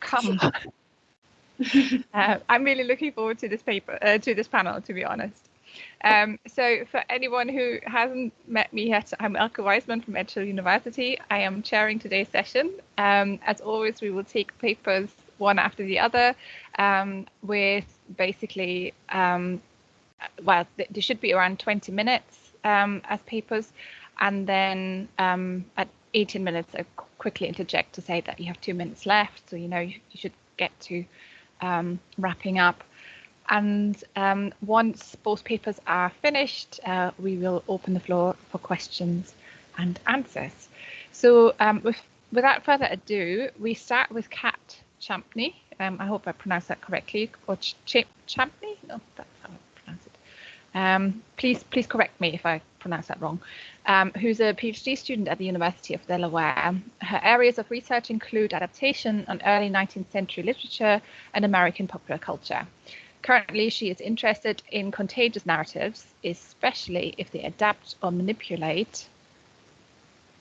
come. I'm really looking forward to this panel, to be honest. So for anyone who hasn't met me yet, I'm Elke Weissmann from Edinburgh University. I am chairing today's session. As always, we will take papers one after the other with basically, well, there should be around 20 minutes as papers. And then at 18 minutes, I quickly interject to say that you have 2 minutes left. So, you should get to wrapping up. And once both papers are finished, we will open the floor for questions and answers. So without further ado, we start with Kat Champney. I hope I pronounced that correctly, or Champney? No, that's how I pronounce it. Please correct me if I pronounce that wrong. Who's a PhD student at the University of Delaware. Her areas of research include adaptation on early 19th century literature and American popular culture. Currently, she is interested in contagious narratives, especially if they adapt or manipulate.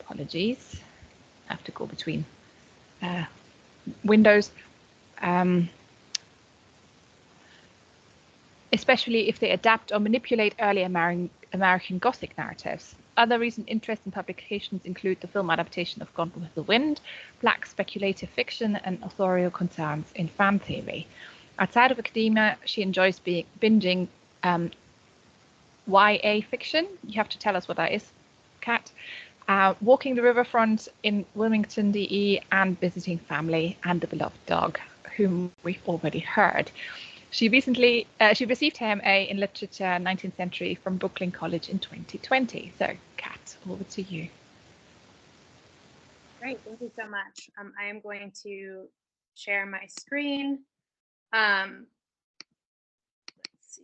Apologies, I have to go between windows. Especially if they adapt or manipulate early American Gothic narratives. Other recent interests and publications include the film adaptation of Gone with the Wind, Black speculative fiction, and authorial concerns in fan theory. Outside of academia, she enjoys binging YA fiction. You have to tell us what that is, Kat. Walking the riverfront in Wilmington, DE, and visiting family and the beloved dog, whom we've already heard. She received her MA in Literature 19th Century from Brooklyn College in 2020. So, Kat, over to you. Great, thank you so much. I am going to share my screen. Let's see.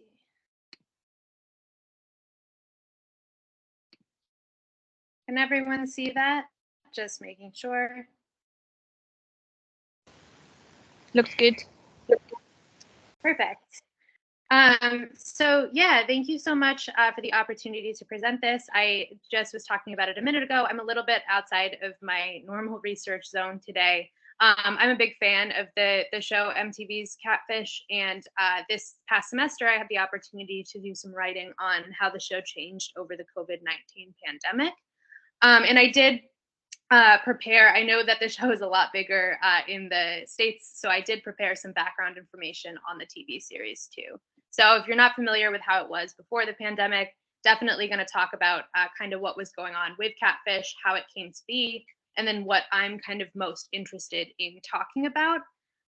Can everyone see that? Just making sure. Looks good. Perfect. So yeah, thank you so much for the opportunity to present this. I just was talking about it a minute ago. I'm a little bit outside of my normal research zone today. I'm a big fan of the show MTV's Catfish, and this past semester I had the opportunity to do some writing on how the show changed over the COVID-19 pandemic. And I did prepare, I know that the show is a lot bigger in the States, so I did prepare some background information on the TV series too. So if you're not familiar with how it was before the pandemic, definitely going to talk about kind of what was going on with Catfish, how it came to be, and then what I'm kind of most interested in talking about.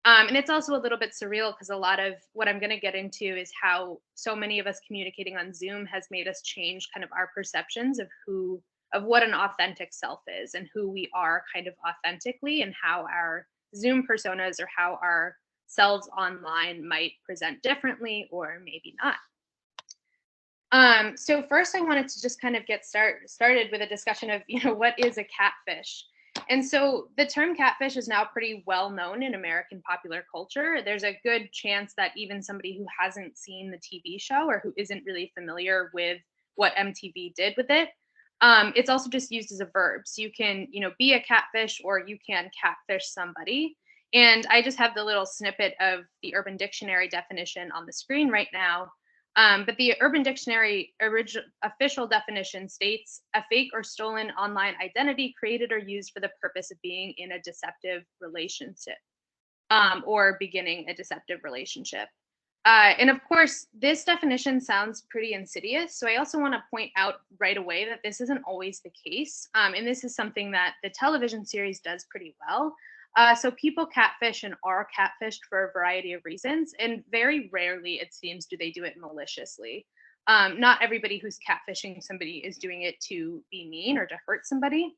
And it's also a little bit surreal because a lot of what I'm going to get into is how so many of us communicating on Zoom has made us change kind of our perceptions of what an authentic self is and who we are kind of authentically, and how our Zoom personas or how our selves online might present differently or maybe not. So first I wanted to just kind of get started with a discussion of, what is a catfish? And so the term catfish is now pretty well known in American popular culture. There's a good chance that even somebody who hasn't seen the TV show or who isn't really familiar with what MTV did with it, it's also just used as a verb. So you can, be a catfish, or you can catfish somebody. And I just have the little snippet of the Urban Dictionary definition on the screen right now. But the Urban Dictionary official definition states a fake or stolen online identity created or used for the purpose of being in a deceptive relationship, or beginning a deceptive relationship. And of course, this definition sounds pretty insidious. So I also want to point out right away that this isn't always the case. And this is something that the television series does pretty well. So people catfish and are catfished for a variety of reasons. And very rarely, it seems, do they do it maliciously. Not everybody who's catfishing somebody is doing it to be mean or to hurt somebody.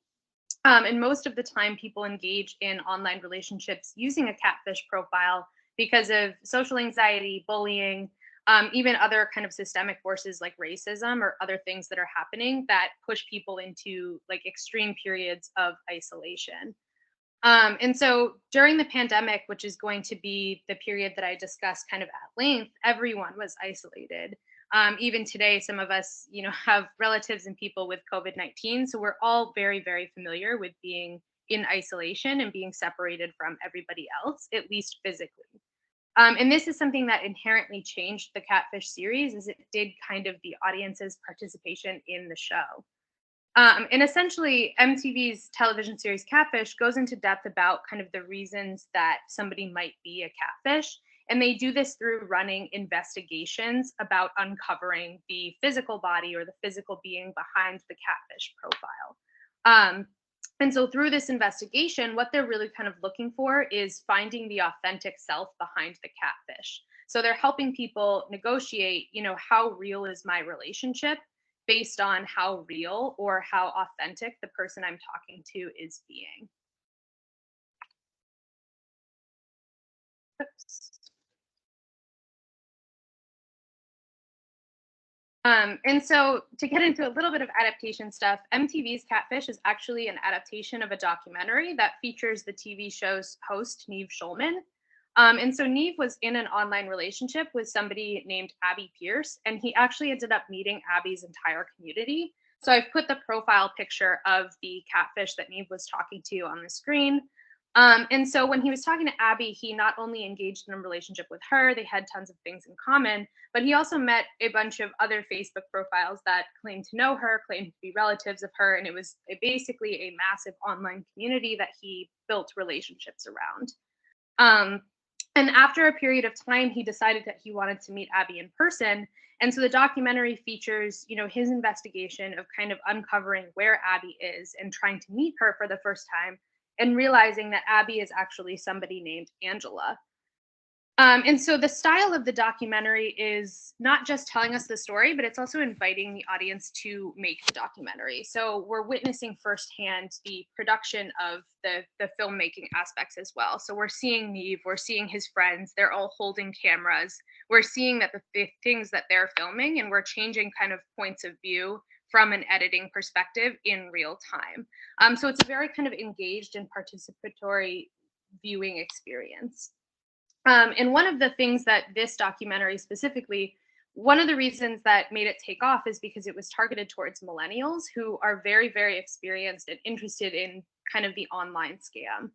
And most of the time, people engage in online relationships using a catfish profile because of social anxiety, bullying, even other kind of systemic forces like racism or other things that are happening that push people into like extreme periods of isolation. And so during the pandemic, which is going to be the period that I discussed kind of at length, everyone was isolated. Even today, some of us, have relatives and people with COVID-19. So we're all very, very familiar with being in isolation and being separated from everybody else, at least physically. And this is something that inherently changed the Catfish series, as it did kind of the audience's participation in the show. And essentially, MTV's television series Catfish goes into depth about kind of the reasons that somebody might be a catfish. And they do this through running investigations about uncovering the physical body or the physical being behind the catfish profile. And so through this investigation, what they're really kind of looking for is finding the authentic self behind the catfish. So they're helping people negotiate, how real is my relationship based on how real or how authentic the person I'm talking to is being. Oops. And so to get into a little bit of adaptation stuff, MTV's Catfish is actually an adaptation of a documentary that features the TV show's host, Neve Schulman. And so Neve was in an online relationship with somebody named Abby Pierce, and he actually ended up meeting Abby's entire community. So I've put the profile picture of the catfish that Neve was talking to on the screen. And so when he was talking to Abby, he not only engaged in a relationship with her, they had tons of things in common, but he also met a bunch of other Facebook profiles that claimed to know her, claimed to be relatives of her. And it was basically a massive online community that he built relationships around. And after a period of time, he decided that he wanted to meet Abby in person. And so the documentary features, his investigation of kind of uncovering where Abby is and trying to meet her for the first time, and realizing that Abby is actually somebody named Angela. And so the style of the documentary is not just telling us the story, but it's also inviting the audience to make the documentary. So we're witnessing firsthand the production of the filmmaking aspects as well. So we're seeing Neve, we're seeing his friends, they're all holding cameras. We're seeing that the things that they're filming, and we're changing kind of points of view from an editing perspective in real time. So it's a very kind of engaged and participatory viewing experience. And one of the things that this documentary specifically, one of the reasons that made it take off is because it was targeted towards millennials who are very, very experienced and interested in kind of the online scam.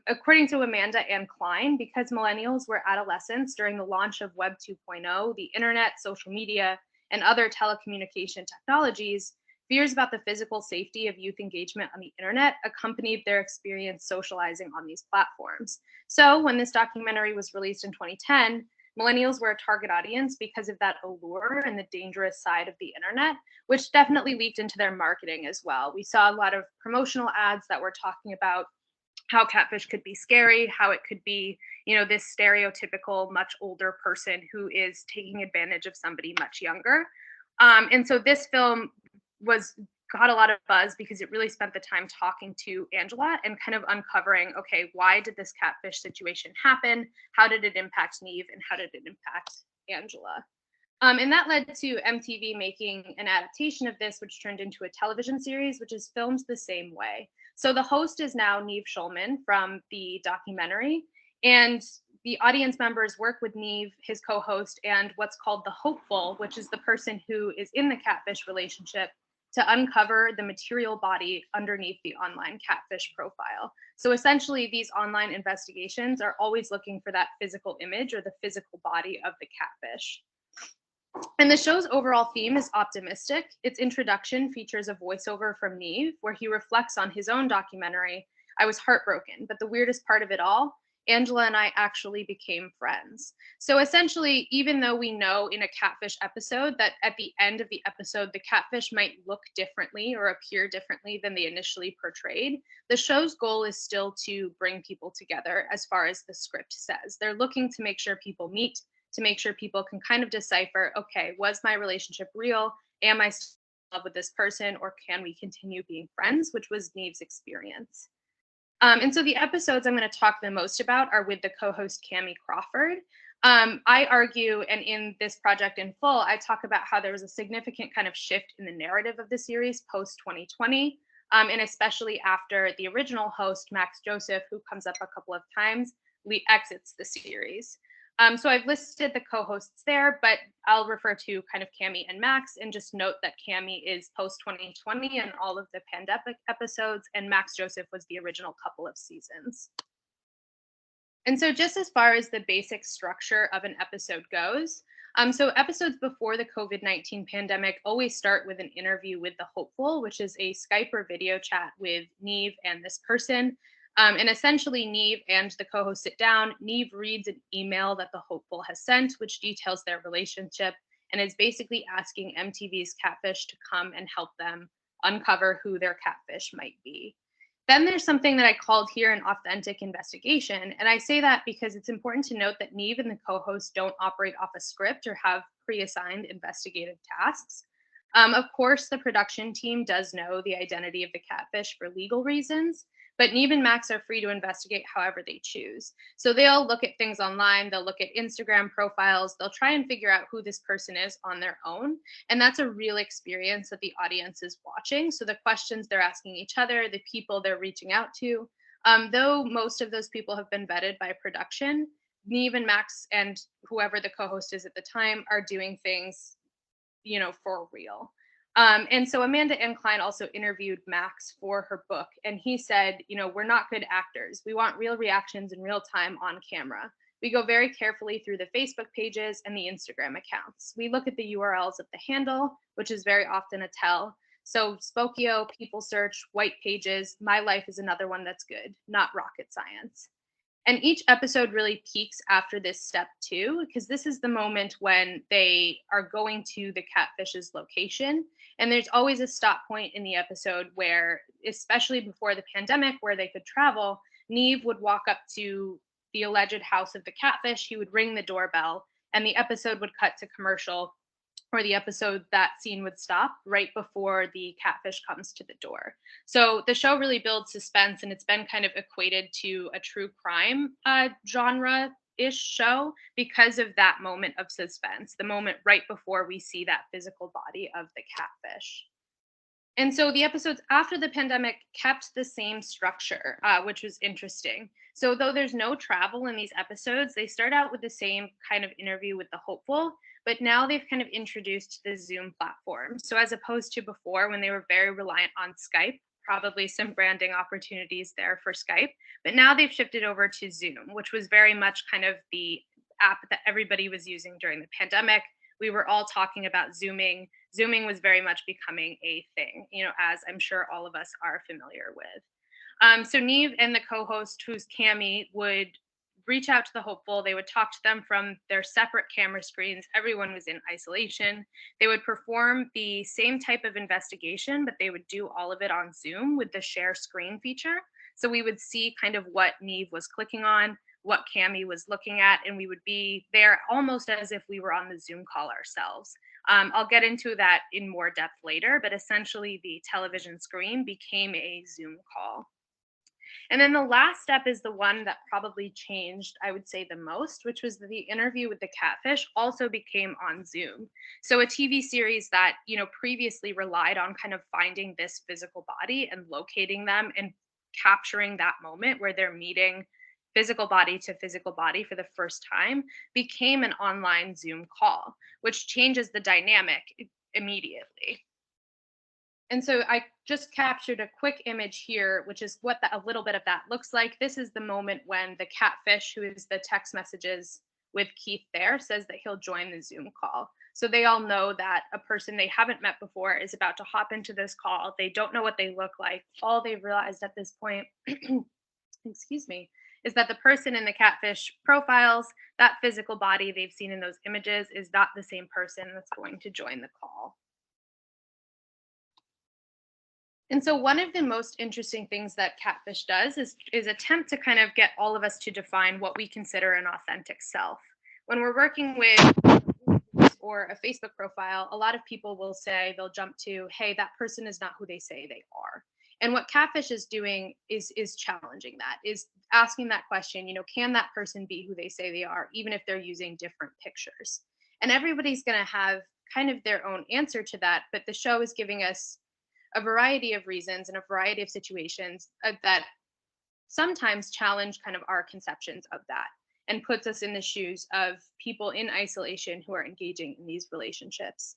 According to Amanda Ann Klein, because millennials were adolescents during the launch of Web 2.0, the internet, social media, and other telecommunication technologies, fears about the physical safety of youth engagement on the internet accompanied their experience socializing on these platforms. So when this documentary was released in 2010, millennials were a target audience because of that allure and the dangerous side of the internet, which definitely leaked into their marketing as well. We saw a lot of promotional ads that were talking about how catfish could be scary, how it could be, this stereotypical, much older person who is taking advantage of somebody much younger. And so this film got a lot of buzz because it really spent the time talking to Angela and kind of uncovering, okay, why did this catfish situation happen? How did it impact Neve, and how did it impact Angela? And that led to MTV making an adaptation of this, which turned into a television series, which is filmed the same way. So the host is now Neve Schulman from the documentary, and the audience members work with Neve, his co-host, and what's called the hopeful, which is the person who is in the catfish relationship, to uncover the material body underneath the online catfish profile. So essentially, these online investigations are always looking for that physical image or the physical body of the catfish. And the show's overall theme is optimistic. Its introduction features a voiceover from Neve, where he reflects on his own documentary, "I was heartbroken, but the weirdest part of it all, Angela and I actually became friends." So essentially, even though we know in a catfish episode that at the end of the episode, the catfish might look differently or appear differently than they initially portrayed, the show's goal is still to bring people together as far as the script says. They're looking to make sure people meet, to make sure people can kind of decipher, okay, was my relationship real? Am I still in love with this person, or can we continue being friends, which was Neve's experience. And so the episodes I'm going to talk the most about are with the co-host Cami Crawford. I argue, and in this project in full, I talk about how there was a significant kind of shift in the narrative of the series post 2020, and especially after the original host, Max Joseph, who comes up a couple of times, exits the series. So I've listed the co-hosts there, but I'll refer to kind of Cami and Max, and just note that Cami is post 2020 and all of the pandemic episodes, and Max Joseph was the original couple of seasons. And so just as far as the basic structure of an episode goes, so episodes before the COVID-19 pandemic always start with an interview with the hopeful, which is a Skype or video chat with Neve and this person. And essentially, Neve and the co-host sit down. Neve reads an email that the hopeful has sent, which details their relationship and is basically asking MTV's Catfish to come and help them uncover who their catfish might be. Then there's something that I called here an authentic investigation. And I say that because it's important to note that Neve and the co-host don't operate off a script or have pre-assigned investigative tasks. Of course, the production team does know the identity of the catfish for legal reasons, but Neve and Max are free to investigate however they choose. So they'll look at things online, they'll look at Instagram profiles, they'll try and figure out who this person is on their own. And that's a real experience that the audience is watching. So the questions they're asking each other, the people they're reaching out to, though most of those people have been vetted by production, Neve and Max and whoever the co-host is at the time are doing things, for real. And so Amanda Incline also interviewed Max for her book, and he said, we're not good actors. We want real reactions in real time on camera. We go very carefully through the Facebook pages and the Instagram accounts. We look at the URLs of the handle, which is very often a tell. So Spokio, People Search, White Pages, My Life is another one that's good, not rocket science. And each episode really peaks after this step too, because this is the moment when they are going to the catfish's location. And there's always a stop point in the episode where, especially before the pandemic, where they could travel, Neve would walk up to the alleged house of the catfish. He would ring the doorbell, and the episode would cut to commercial, or that scene would stop right before the catfish comes to the door. So the show really builds suspense, and it's been kind of equated to a true crime genre-ish show because of that moment of suspense, the moment right before we see that physical body of the catfish. And so the episodes after the pandemic kept the same structure, which was interesting. So though there's no travel in these episodes, they start out with the same kind of interview with the hopeful, but now they've kind of introduced the Zoom platform. So as opposed to before when they were very reliant on Skype, probably some branding opportunities there for Skype, but now they've shifted over to Zoom, which was very much kind of the app that everybody was using during the pandemic. We were all talking about Zooming. Zooming was very much becoming a thing, as I'm sure all of us are familiar with. So Neve and the co-host, who's Cami, would reach out to the hopeful. They would talk to them from their separate camera screens. Everyone was in isolation. They would perform the same type of investigation, but they would do all of it on Zoom with the share screen feature. So we would see kind of what Neve was clicking on, what Cami was looking at, and we would be there almost as if we were on the Zoom call ourselves. I'll get into that in more depth later, but essentially the television screen became a Zoom call. And then the last step is the one that probably changed, I would say, the most, which was the interview with the catfish also became on Zoom. So a TV series that, previously relied on kind of finding this physical body and locating them and capturing that moment where they're meeting physical body to physical body for the first time became an online Zoom call, which changes the dynamic immediately. And so I just captured a quick image here, which is what a little bit of that looks like. This is the moment when the catfish, who is the text messages with Keith there, says that he'll join the Zoom call. So they all know that a person they haven't met before is about to hop into this call. They don't know what they look like. All they've realized at this point, excuse me, is that the person in the catfish profiles, that physical body they've seen in those images, is not the same person that's going to join the call. And so one of the most interesting things that Catfish does is attempt to kind of get all of us to define what we consider an authentic self. When we're working with or a Facebook profile, a lot of people will say, they'll jump to, hey, that person is not who they say they are. And what Catfish is doing is challenging that, is asking that question, can that person be who they say they are, even if they're using different pictures? And everybody's going to have kind of their own answer to that, but the show is giving us a variety of reasons and a variety of situations that sometimes challenge kind of our conceptions of that. and puts us in the shoes of people in isolation who are engaging in these relationships.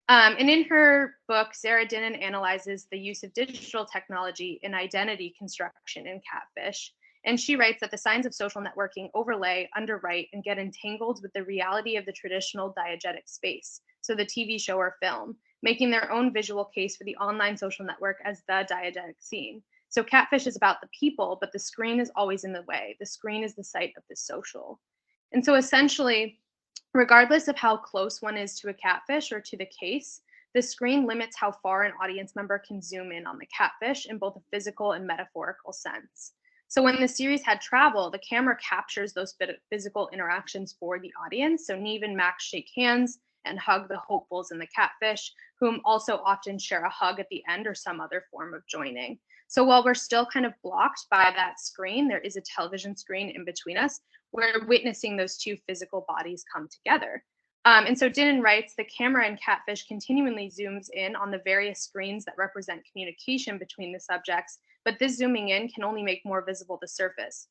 And in her book, Sarah Dinnen analyzes the use of digital technology in identity construction in Catfish. And she writes that the signs of social networking overlay, underwrite, and get entangled with the reality of the traditional diegetic space, so the TV show or film, making their own visual case for the online social network as the diegetic scene. So Catfish is about the people, but the screen is always in the way. The screen is the site of the social. And so essentially, regardless of how close one is to a catfish or to the case, the screen limits how far an audience member can zoom in on the catfish in both a physical and metaphorical sense. So when the series had travel, the camera captures those physical interactions for the audience. So Neve and Max shake hands and hug the hopefuls and the catfish, whom also often share a hug at the end or some other form of joining. So while we're still kind of blocked by that screen, there is a television screen in between us. We're witnessing those two physical bodies come together. And so Dinnen writes, the camera in Catfish continually zooms in on the various screens that represent communication between the subjects, but this zooming in can only make more visible the surface,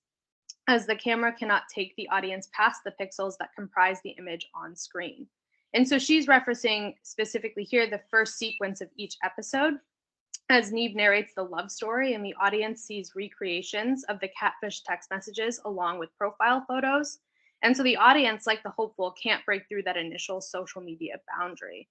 as the camera cannot take the audience past the pixels that comprise the image on screen. And so she's referencing specifically here the first sequence of each episode, as Neve narrates the love story and the audience sees recreations of the catfish text messages along with profile photos. And so the audience, like the hopeful, can't break through that initial social media boundary.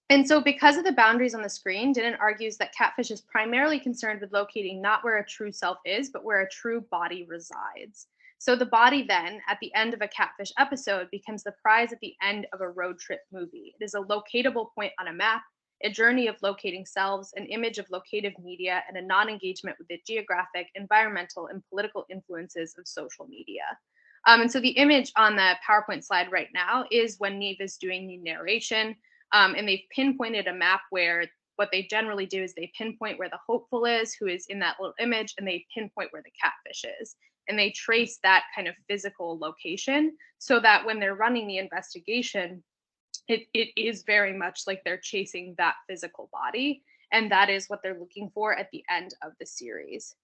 And so because of the boundaries on the screen, Dinnen argues that Catfish is primarily concerned with locating not where a true self is, but where a true body resides. So the body then, at the end of a Catfish episode, becomes the prize at the end of a road trip movie. It is a locatable point on a map, a journey of locating selves, an image of locative media, and a non-engagement with the geographic, environmental, and political influences of social media. And so the image on the PowerPoint slide right now is when Neve is doing the narration, and they've pinpointed a map where what they generally do is they pinpoint where the hopeful is, who is in that little image, and they pinpoint where the catfish is. And they trace that kind of physical location so that when they're running the investigation, it is very much like they're chasing that physical body. And that is what they're looking for at the end of the series.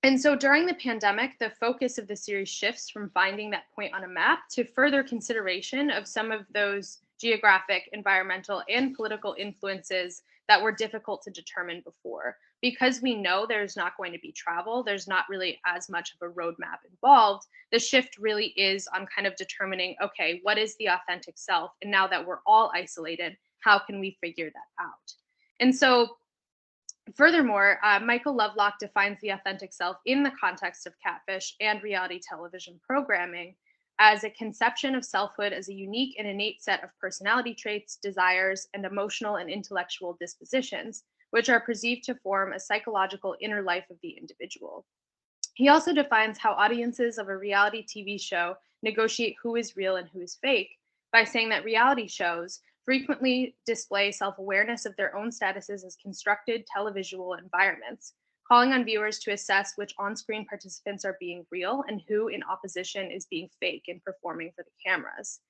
And so during the pandemic, the focus of the series shifts from finding that point on a map to further consideration of some of those geographic, environmental, and political influences that were difficult to determine before. Because we know there's not going to be travel, there's not really as much of a roadmap involved, the shift really is on kind of determining, okay, what is the authentic self? And now that we're all isolated, how can we figure that out? And so furthermore, Michael Lovelock defines the authentic self in the context of Catfish and reality television programming as a conception of selfhood as a unique and innate set of personality traits, desires, and emotional and intellectual dispositions, which are perceived to form a psychological inner life of the individual. He also defines how audiences of a reality TV show negotiate who is real and who is fake by saying that reality shows frequently display self-awareness of their own statuses as constructed televisual environments, calling on viewers to assess which on-screen participants are being real and who in opposition is being fake and performing for the cameras.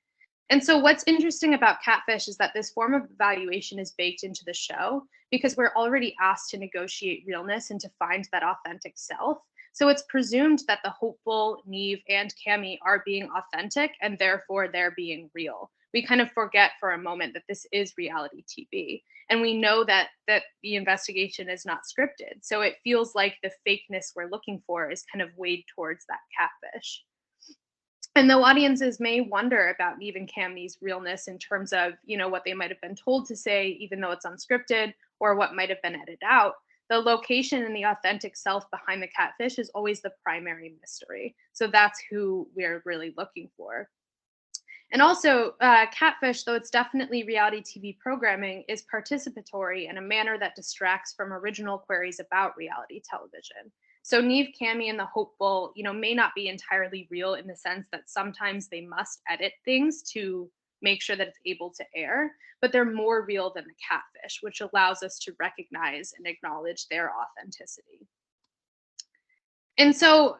And so what's interesting about Catfish is that this form of evaluation is baked into the show because we're already asked to negotiate realness and to find that authentic self. So it's presumed that the hopeful, Neve, and Cami are being authentic and therefore they're being real. We kind of forget for a moment that this is reality TV. And we know that the investigation is not scripted. So it feels like the fakeness we're looking for is kind of weighed towards that catfish. And though audiences may wonder about Neve and Cami's realness in terms of, what they might have been told to say, even though it's unscripted, or what might have been edited out, the location and the authentic self behind the catfish is always the primary mystery. So that's who we're really looking for. And also, Catfish, though it's definitely reality TV programming, is participatory in a manner that distracts from original queries about reality television. So Neve, Cami, and the hopeful, may not be entirely real in the sense that sometimes they must edit things to make sure that it's able to air, but they're more real than the catfish, which allows us to recognize and acknowledge their authenticity. And so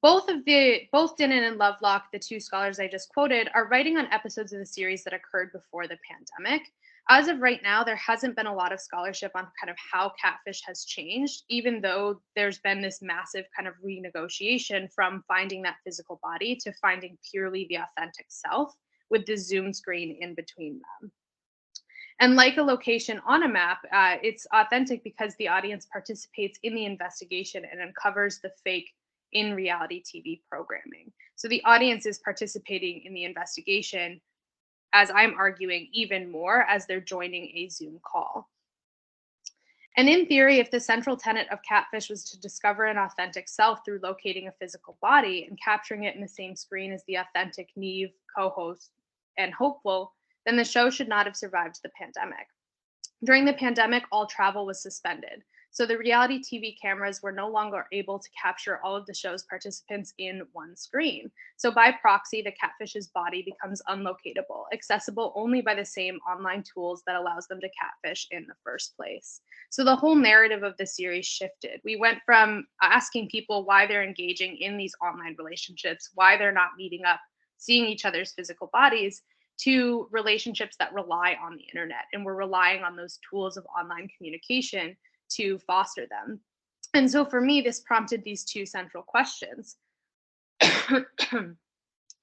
both Dinnen and Lovelock, the two scholars I just quoted, are writing on episodes of the series that occurred before the pandemic. As of right now, there hasn't been a lot of scholarship on kind of how catfish has changed, even though there's been this massive kind of renegotiation from finding that physical body to finding purely the authentic self with the Zoom screen in between them. And like a location on a map, it's authentic because the audience participates in the investigation and uncovers the fake in reality TV programming. So the audience is participating in the investigation, as I'm arguing, even more as they're joining a Zoom call. And in theory, if the central tenet of Catfish was to discover an authentic self through locating a physical body and capturing it in the same screen as the authentic Neve, co-host, and hopeful, then the show should not have survived the pandemic. During the pandemic, all travel was suspended. So the reality TV cameras were no longer able to capture all of the show's participants in one screen. So by proxy, the catfish's body becomes unlocatable, accessible only by the same online tools that allows them to catfish in the first place. So the whole narrative of the series shifted. We went from asking people why they're engaging in these online relationships, why they're not meeting up, seeing each other's physical bodies, to relationships that rely on the internet. And we're relying on those tools of online communication to foster them. And so for me, this prompted these two central questions.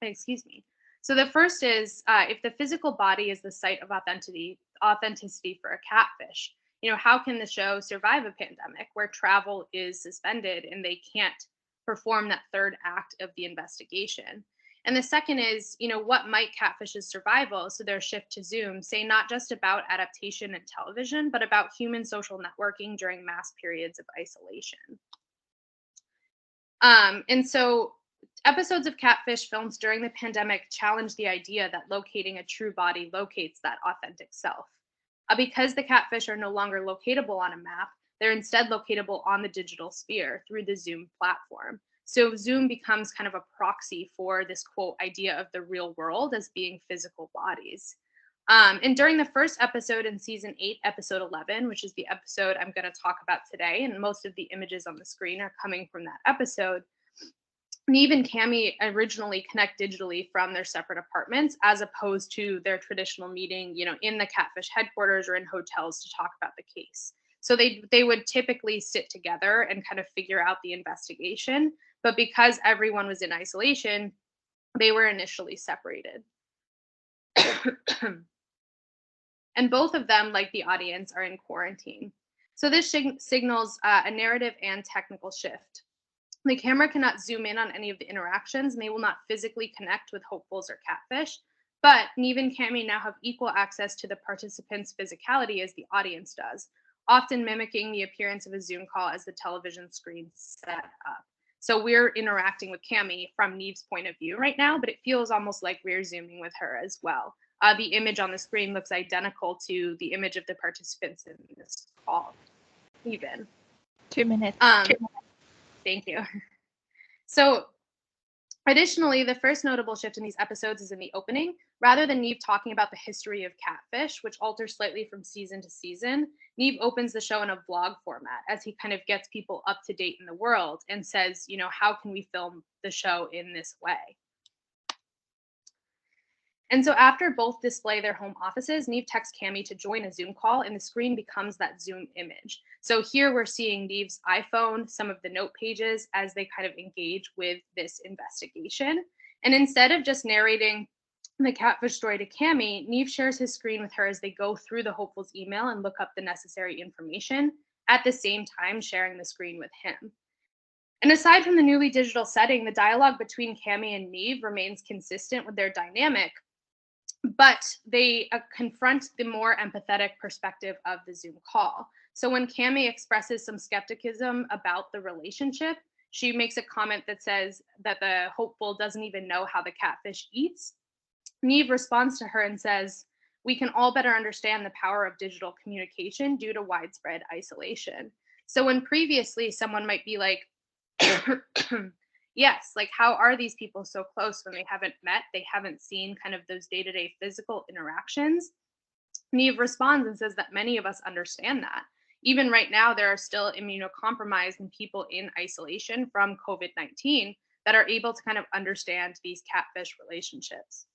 Excuse me. So the first is, if the physical body is the site of authenticity for a catfish, how can the show survive a pandemic where travel is suspended and they can't perform that third act of the investigation? And the second is, what might Catfish's survival, so their shift to Zoom, say not just about adaptation and television, but about human social networking during mass periods of isolation. And so episodes of Catfish films during the pandemic challenge the idea that locating a true body locates that authentic self. Because the catfish are no longer locatable on a map, they're instead locatable on the digital sphere through the Zoom platform. So Zoom becomes kind of a proxy for this quote idea of the real world as being physical bodies. And during the first episode in season 8, episode 11, which is the episode I'm going to talk about today, and most of the images on the screen are coming from that episode, Neve and Cami originally connect digitally from their separate apartments, as opposed to their traditional meeting, in the Catfish headquarters or in hotels to talk about the case. So they would typically sit together and kind of figure out the investigation. But because everyone was in isolation, they were initially separated. And both of them, like the audience, are in quarantine. So this signals a narrative and technical shift. The camera cannot zoom in on any of the interactions, and they will not physically connect with hopefuls or catfish. But Neve and Cami now have equal access to the participants' physicality as the audience does, often mimicking the appearance of a Zoom call as the television screen set up. So we're interacting with Cami from Neve's point of view right now, but it feels almost like we're zooming with her as well. The image on the screen looks identical to the image of the participants in this call, even. 2 minutes. Thank you. So additionally, the first notable shift in these episodes is in the opening. Rather than Neve talking about the history of Catfish, which alters slightly from season to season, Neve opens the show in a vlog format as he kind of gets people up to date in the world and says, how can we film the show in this way? And so after both display their home offices, Neve texts Cami to join a Zoom call, and the screen becomes that Zoom image. So here we're seeing Neve's iPhone, some of the note pages as they kind of engage with this investigation. And instead of just narrating the catfish story to Cami, Neve shares his screen with her as they go through the hopeful's email and look up the necessary information, at the same time sharing the screen with him. And aside from the newly digital setting, the dialogue between Cami and Neve remains consistent with their dynamic, but they confront the more empathetic perspective of the Zoom call. So when Cami expresses some skepticism about the relationship, she makes a comment that says that the hopeful doesn't even know how the catfish eats. Neve responds to her and says, "We can all better understand the power of digital communication due to widespread isolation." So when previously someone might be like, yes, like how are these people so close when they haven't met, they haven't seen kind of those day-to-day physical interactions? Neve responds and says that many of us understand that. Even right now, there are still immunocompromised and people in isolation from COVID-19 that are able to kind of understand these catfish relationships.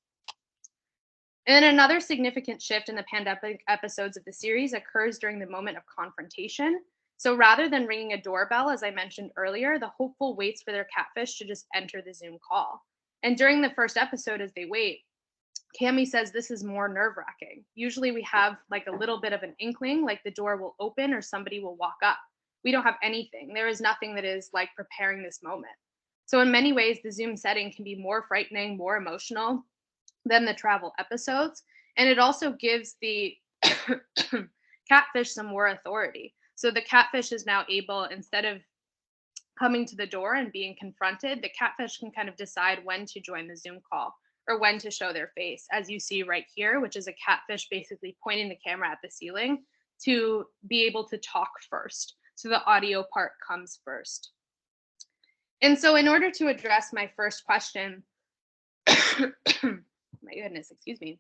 And then another significant shift in the pandemic episodes of the series occurs during the moment of confrontation. So rather than ringing a doorbell, as I mentioned earlier, the hopeful waits for their catfish to just enter the Zoom call. And during the first episode, as they wait, Cami says this is more nerve-wracking. Usually we have like a little bit of an inkling, like the door will open or somebody will walk up. We don't have anything. There is nothing that is like preparing this moment. So in many ways, the Zoom setting can be more frightening, more emotional than the travel episodes. And it also gives the catfish some more authority. So the catfish is now able, instead of coming to the door and being confronted, the catfish can kind of decide when to join the Zoom call or when to show their face, as you see right here, which is a catfish basically pointing the camera at the ceiling to be able to talk first. So the audio part comes first. And so in order to address my first question, my goodness, excuse me.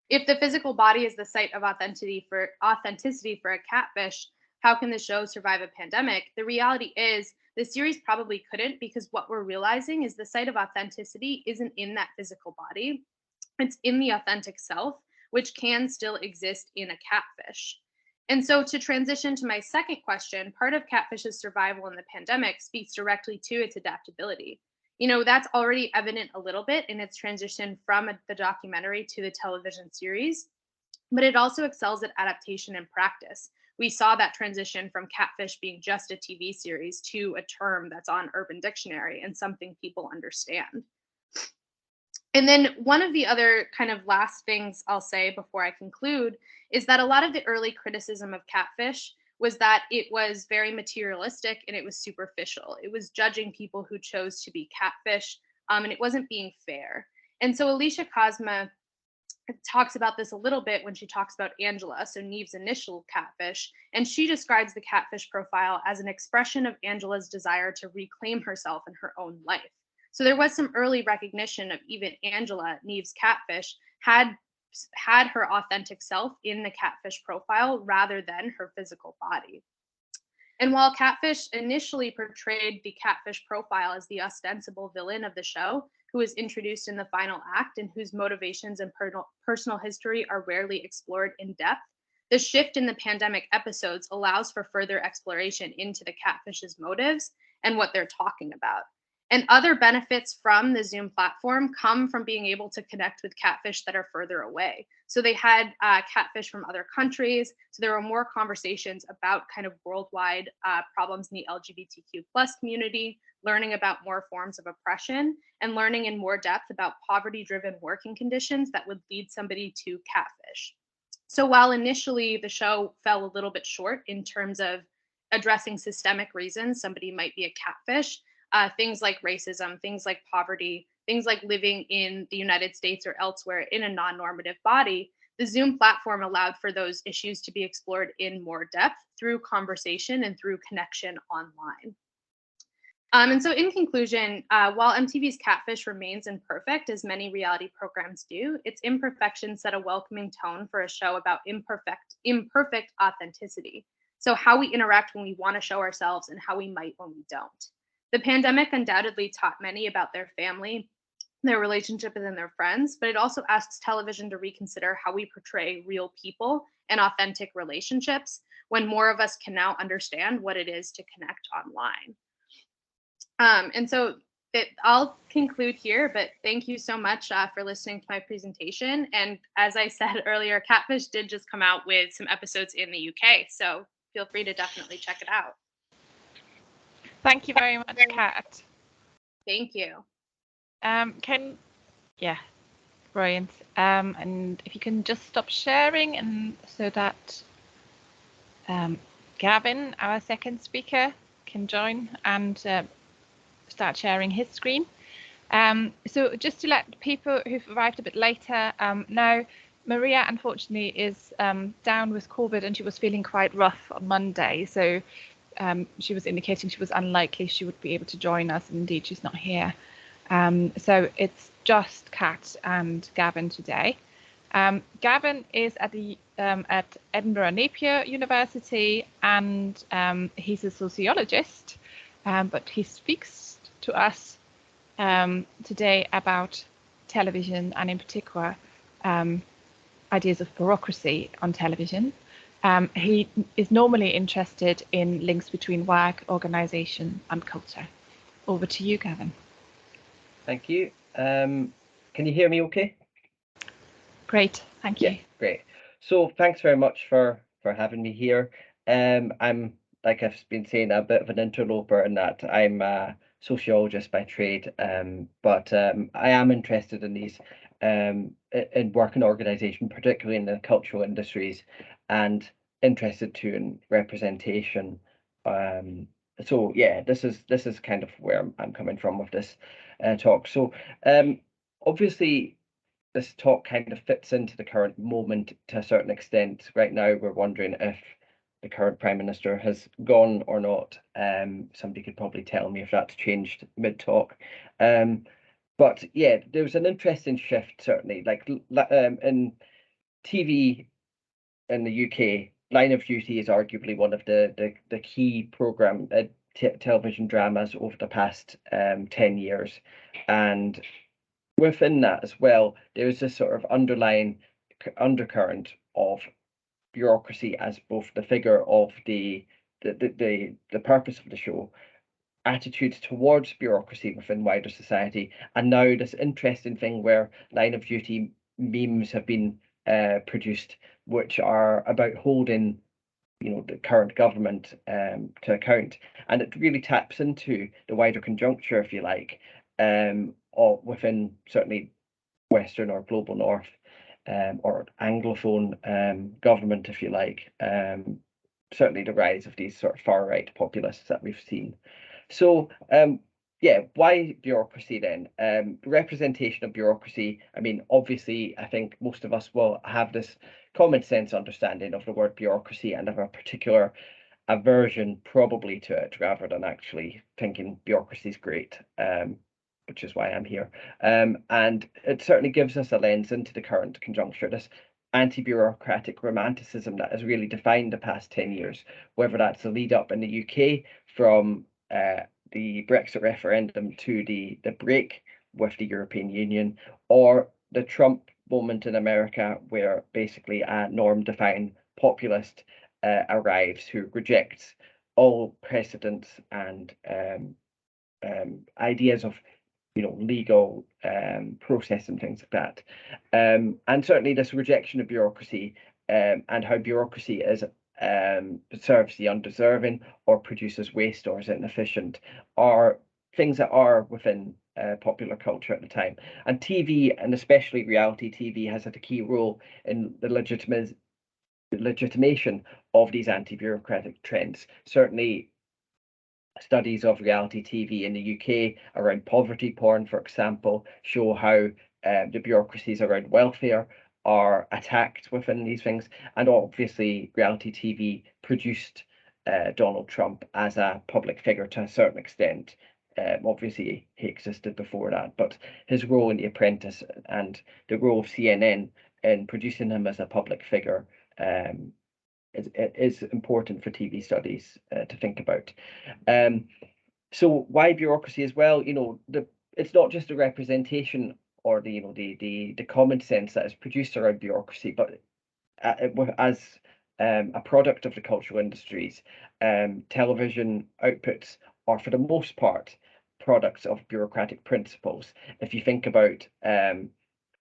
If the physical body is the site of authenticity for a catfish, how can the show survive a pandemic? The reality is the series probably couldn't, because what we're realizing is the site of authenticity isn't in that physical body. It's in the authentic self, which can still exist in a catfish. And so to transition to my second question, part of catfish's survival in the pandemic speaks directly to its adaptability. You know, that's already evident a little bit in its transition from the documentary to the television series, but it also excels at adaptation and practice. We saw that transition from Catfish being just a TV series to a term that's on Urban Dictionary and something people understand. And then one of the other kind of last things I'll say before I conclude is that a lot of the early criticism of Catfish was that it was very materialistic and it was superficial. It was judging people who chose to be catfish, and it wasn't being fair. And so Alicia Cosma talks about this a little bit when she talks about Angela, so Neve's initial catfish, and she describes the catfish profile as an expression of Angela's desire to reclaim herself in her own life. So there was some early recognition of even Angela, Neve's catfish, had her authentic self in the catfish profile rather than her physical body. And while Catfish initially portrayed the catfish profile as the ostensible villain of the show, who is introduced in the final act and whose motivations and personal history are rarely explored in depth, the shift in the pandemic episodes allows for further exploration into the catfish's motives and what they're talking about. And other benefits from the Zoom platform come from being able to connect with catfish that are further away. So they had catfish from other countries. So there were more conversations about kind of worldwide problems in the LGBTQ+ community, learning about more forms of oppression, and learning in more depth about poverty-driven working conditions that would lead somebody to catfish. So while initially the show fell a little bit short in terms of addressing systemic reasons somebody might be a catfish, things like racism, things like poverty, things like living in the United States or elsewhere in a non-normative body, the Zoom platform allowed for those issues to be explored in more depth through conversation and through connection online. And so in conclusion, while MTV's Catfish remains imperfect, as many reality programs do, its imperfections set a welcoming tone for a show about imperfect authenticity. So how we interact when we want to show ourselves and how we might when we don't. The pandemic undoubtedly taught many about their family, their relationship, and their friends, but it also asks television to reconsider how we portray real people and authentic relationships when more of us can now understand what it is to connect online. And so I'll conclude here, but thank you so much for listening to my presentation. And as I said earlier, Catfish did just come out with some episodes in the UK, so feel free to definitely check it out. Thank you very much, Kat. Thank you. Brilliant. And if you can just stop sharing, and so that Gavin, our second speaker, can join and start sharing his screen. So just to let people who've arrived a bit later know, Maria unfortunately is down with COVID and she was feeling quite rough on Monday. So she was indicating she was unlikely she would be able to join us, and indeed she's not here. So it's just Kat and Gavin today. Gavin is at the at Edinburgh Napier University, and he's a sociologist, but he speaks to us today about television, and in particular ideas of bureaucracy on television. He is normally interested in links between work, organisation and culture. Over to you, Gavin. Thank you. Can you hear me okay? Great, thank you. Yeah, great. So thanks very much for having me here. I'm, like I've been saying, a bit of an interloper in that I'm a sociologist by trade, but I am interested in these in work and organisation, particularly in the cultural industries, and interested too in representation. So yeah, this is kind of where I'm coming from with this talk. So obviously this talk kind of fits into the current moment to a certain extent. Right now, we're wondering if the current Prime Minister has gone or not. Somebody could probably tell me if that's changed mid-talk. But yeah, there's an interesting shift, certainly. Like in TV in the UK, Line of Duty is arguably one of the key television dramas over the past 10 years. And within that as well, there's this sort of underlying undercurrent of bureaucracy as both the figure of the purpose of the show, attitudes towards bureaucracy within wider society, and now this interesting thing where Line of Duty memes have been produced, which are about holding the current government to account, and it really taps into the wider conjuncture, if you like, or within certainly Western or global North, or Anglophone government, if you like. Certainly the rise of these sort of far right populists that we've seen. So yeah, why bureaucracy then? Representation of bureaucracy. I mean, obviously, I think most of us will have this common sense understanding of the word bureaucracy and have a particular aversion probably to it, rather than actually thinking bureaucracy is great, which is why I'm here. And it certainly gives us a lens into the current conjuncture, this anti-bureaucratic romanticism that has really defined the past 10 years, whether that's the lead up in the UK from the Brexit referendum to the break with the European Union, or the Trump moment in America, where basically a norm-defying populist arrives who rejects all precedents and ideas of legal process and things like that. And certainly this rejection of bureaucracy and how bureaucracy is serves the undeserving or produces waste or is inefficient are things that are within popular culture at the time. And TV, and especially reality TV, has had a key role in the legitimation of these anti-bureaucratic trends. Certainly studies of reality TV in the UK around poverty porn, for example, show how the bureaucracies around welfare are attacked within these things. And obviously reality TV produced Donald Trump as a public figure to a certain extent. Obviously he existed before that, but his role in The Apprentice and the role of CNN in producing him as a public figure is important for TV studies to think about. So why bureaucracy as well? It's not just a representation or the common sense that is produced around bureaucracy, but as a product of the cultural industries, television outputs are for the most part products of bureaucratic principles. If you think about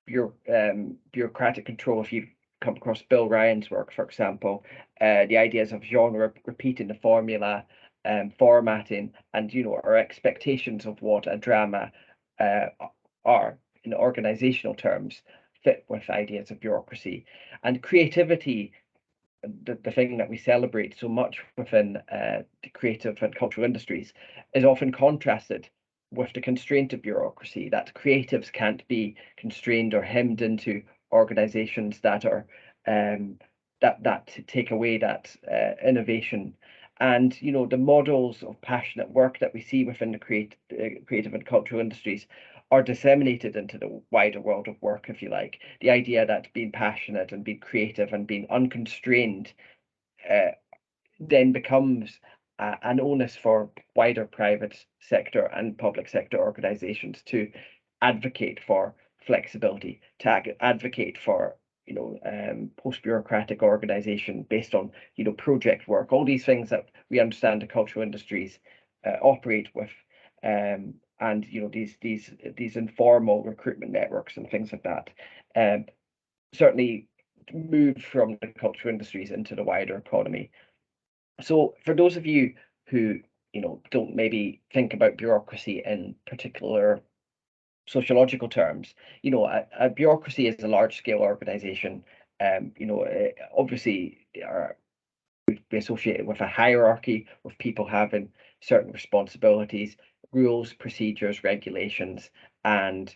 bureaucratic control, if you come across Bill Ryan's work, for example, the ideas of genre repeating the formula, formatting, and our expectations of what a drama are in organizational terms fit with ideas of bureaucracy. And creativity, the thing that we celebrate so much within the creative and cultural industries, is often contrasted with the constraint of bureaucracy, that creatives can't be constrained or hemmed into organizations that are that take away that innovation. And the models of passionate work that we see within the creative and cultural industries are disseminated into the wider world of work, if you like. The idea that being passionate and being creative and being unconstrained then becomes an onus for wider private sector and public sector organizations to advocate for flexibility, to advocate for post-bureaucratic organization based on project work, all these things that we understand the cultural industries operate with, and these informal recruitment networks and things like that, certainly moved from the cultural industries into the wider economy. So for those of you who don't maybe think about bureaucracy in particular sociological terms, a bureaucracy is a large-scale organization. Obviously, would be associated with a hierarchy, with people having certain responsibilities, rules, procedures, regulations, and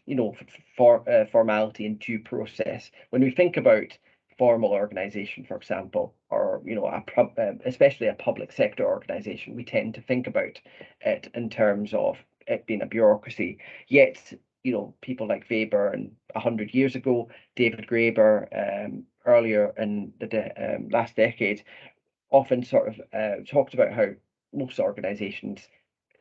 formality and due process. When we think about formal organization, for example, or especially a public sector organization, we tend to think about it in terms of it being a bureaucracy. Yet, people like Weber and 100 years ago, David Graeber earlier in the last decade, often sort of talked about how most organizations,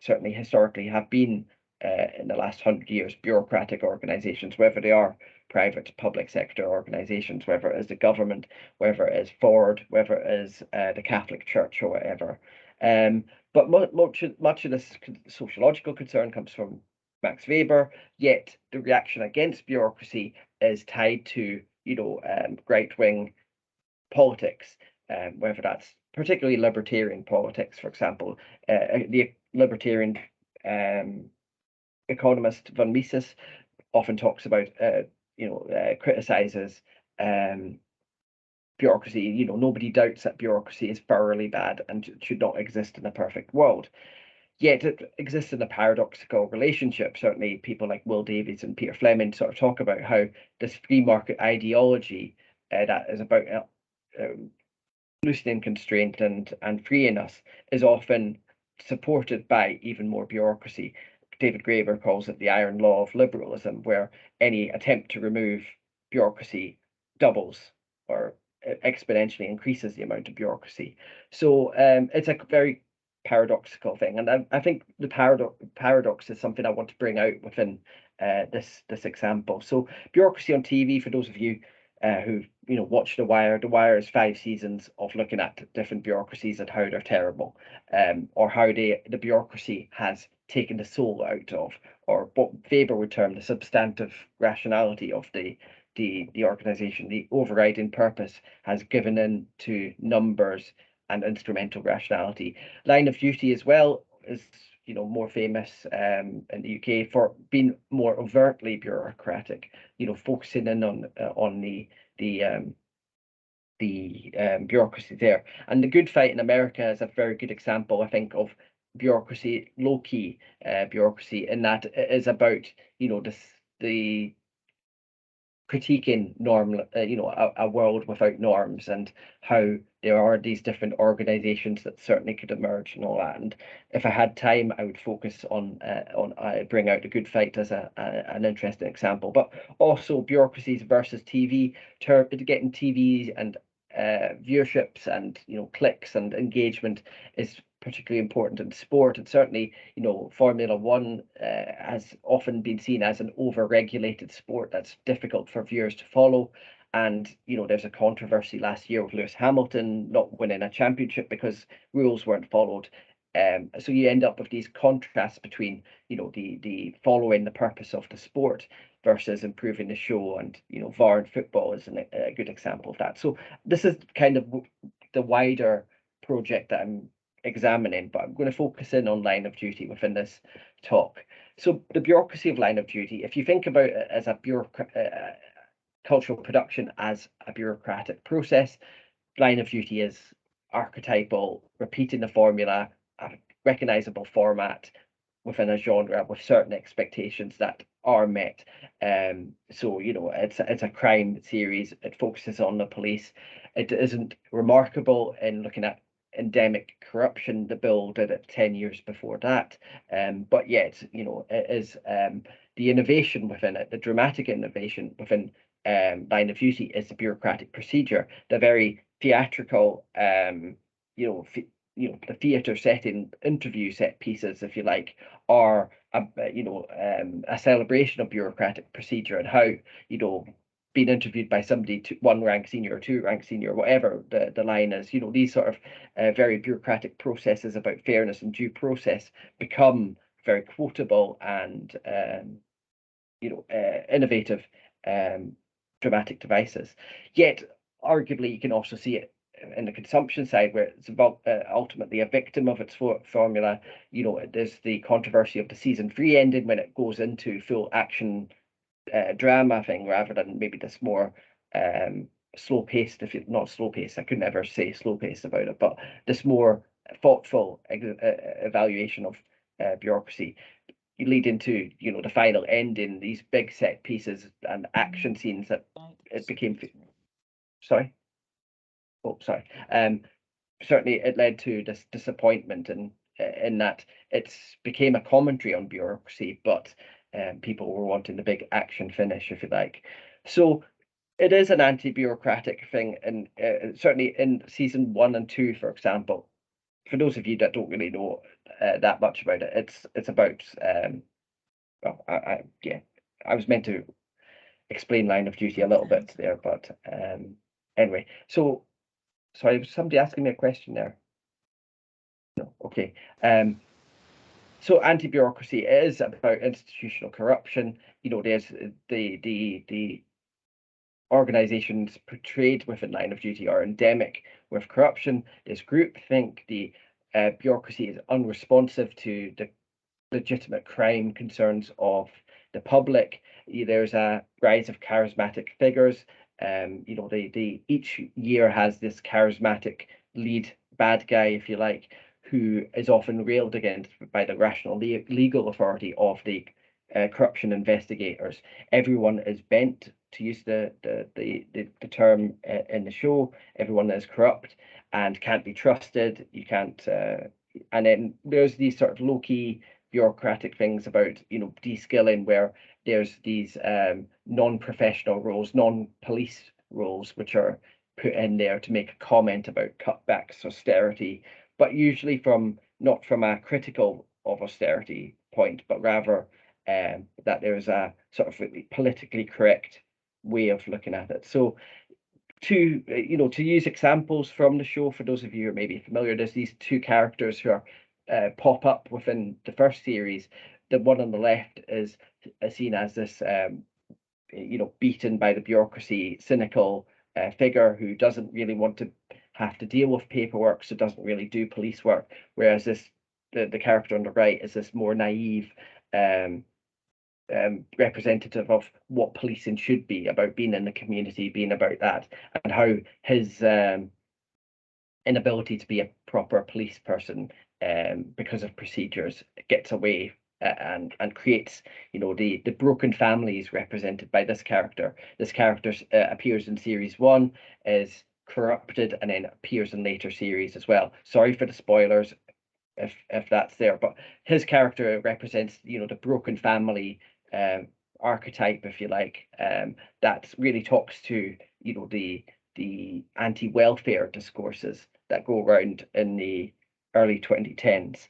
certainly historically, have been in the last 100 years bureaucratic organizations, whether they are private public sector organizations, whether it is the government, whether it is Ford, whether it is the Catholic Church or whatever. But much of this sociological concern comes from Max Weber, yet the reaction against bureaucracy is tied to right-wing politics, whether that's particularly libertarian politics. For example, the libertarian economist von Mises often talks about criticizes bureaucracy. Nobody doubts that bureaucracy is thoroughly bad and should not exist in a perfect world. Yet it exists in a paradoxical relationship. Certainly people like Will Davies and Peter Fleming sort of talk about how this free market ideology that is about loosening constraint and freeing us is often supported by even more bureaucracy. David Graeber calls it the iron law of liberalism, where any attempt to remove bureaucracy doubles or exponentially increases the amount of bureaucracy. So it's a very paradoxical thing, and I think the paradox is something I want to bring out within this example. So bureaucracy on TV, for those of you who've watched The Wire. The Wire is 5 seasons of looking at different bureaucracies and how they're terrible, or how the bureaucracy has taken the soul out of, or what Weber would term the substantive rationality of the organization. The overriding purpose has given in to numbers and instrumental rationality. Line of Duty as well is more famous in the UK for being more overtly bureaucratic, focusing in on the bureaucracy there. And The Good Fight in America is a very good example, I think, of bureaucracy, low-key bureaucracy, in that it is about the critiquing a world without norms, and how there are these different organizations that certainly could emerge and all that. And if I had time, I would focus on bring out The Good Fight as an interesting example. But also bureaucracies versus TV, getting TV and viewerships and clicks and engagement is particularly important in sport. And certainly Formula One has often been seen as an over-regulated sport that's difficult for viewers to follow. And there's a controversy last year with Lewis Hamilton not winning a championship because rules weren't followed. So you end up with these contrasts between the following the purpose of the sport versus improving the show. And VAR in football is a good example of that. So this is kind of the wider project that I'm examining, but I'm going to focus in on Line of Duty within this talk. So the bureaucracy of Line of Duty, if you think about it as a cultural production as a bureaucratic process, Line of Duty is archetypal, repeating the formula, a recognizable format within a genre with certain expectations that are met. So it's a crime series. It focuses on the police. It isn't remarkable in looking at endemic corruption. The bill did it 10 years before that, but yet it is the innovation within it, the dramatic innovation within Line of Duty is the bureaucratic procedure, the very theatrical the theatre setting, interview set pieces, if you like, are a celebration of bureaucratic procedure and how being interviewed by somebody 1 rank senior or 2 rank senior, whatever the line is, these sort of very bureaucratic processes about fairness and due process become very quotable and innovative dramatic devices. Yet arguably you can also see it in the consumption side, where it's ultimately a victim of its formula. There's the controversy of the season 3 ending when it goes into full action drama thing, rather than maybe this more slow paced, not slow paced, I could never say slow paced about it, but this more thoughtful evaluation of bureaucracy. You lead into the final ending, these big set pieces and action scenes that it became. Sorry. Certainly it led to this disappointment in that it became a commentary on bureaucracy, but people were wanting the big action finish, if you like. So it is an anti-bureaucratic thing, and certainly in season 1 and 2, for example. For those of you that don't really know that much about it, it's about well, I was meant to explain Line of Duty a little bit there, but anyway. So sorry, was somebody asking me a question there? No, okay. So anti-bureaucracy is about institutional corruption. There's the organizations portrayed within Line of Duty are endemic with corruption. There's groupthink. The bureaucracy is unresponsive to the legitimate crime concerns of the public. There's a rise of charismatic figures. Each year has this charismatic lead bad guy, if you like, who is often railed against by the rational legal authority of the corruption investigators. Everyone is bent, to use the term in the show. Everyone is corrupt and can't be trusted. You can't, and then there's these sort of low-key bureaucratic things about de-skilling, where there's these non-professional roles, non-police roles, which are put in there to make a comment about cutbacks, austerity, but usually not from a critical of austerity point, but rather that there's a sort of politically correct way of looking at it. So to use examples from the show, for those of you who are maybe familiar, there's these 2 characters who are pop up within the first series. The one on the left is seen as this beaten by the bureaucracy, cynical figure who doesn't really want to have to deal with paperwork, so doesn't really do police work, whereas the character on the right is this more naive representative of what policing should be about, being in the community, being about that, and how his inability to be a proper police person because of procedures gets away and creates the broken families represented by this character. This character appears in series 1, is corrupted, and then appears in later series as well. Sorry for the spoilers if that's there, but his character represents the broken family archetype, if you like, that really talks to the anti-welfare discourses that go around in the early 2010s.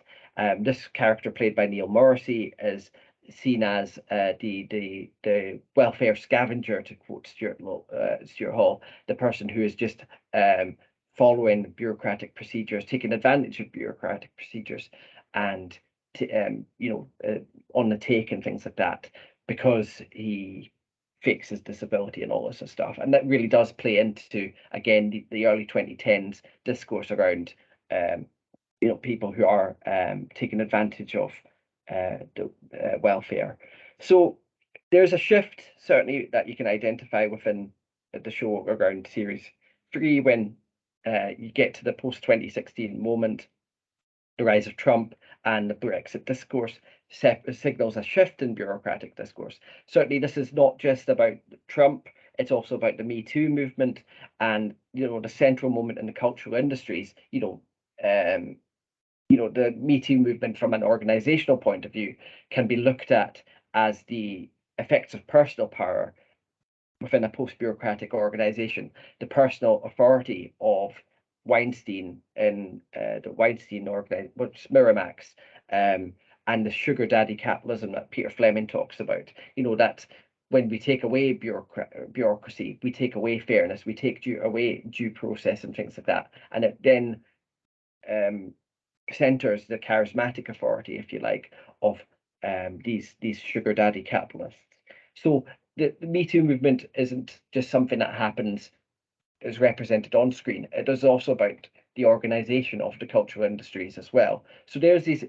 This character, played by Neil Morrissey, is seen as the welfare scavenger, to quote Stuart Hall, the person who is just following bureaucratic procedures, taking advantage of bureaucratic procedures, and on the take and things like that, because he fakes his disability and all this sort of stuff. And that really does play into, again, the early 2010s discourse around people who are taking advantage of the welfare. So there's a shift, certainly, that you can identify within the show around series 3, when you get to the post-2016 moment, the rise of Trump and the Brexit discourse signals a shift in bureaucratic discourse. Certainly, this is not just about Trump, it's also about the Me Too movement and the central moment in the cultural industries. The Me Too movement, from an organizational point of view, can be looked at as the effects of personal power within a post-bureaucratic organization, the personal authority of Weinstein in the Weinstein organization, which Miramax, and the sugar daddy capitalism that Peter Fleming talks about. You know, that when we take away bureaucracy, we take away fairness, we take away due process and things like that, and it then centers the charismatic authority, if you like, of these sugar daddy capitalists. So the Me Too movement isn't just something that happens, is represented on screen. It is also about the organization of the cultural industries as well. So there's these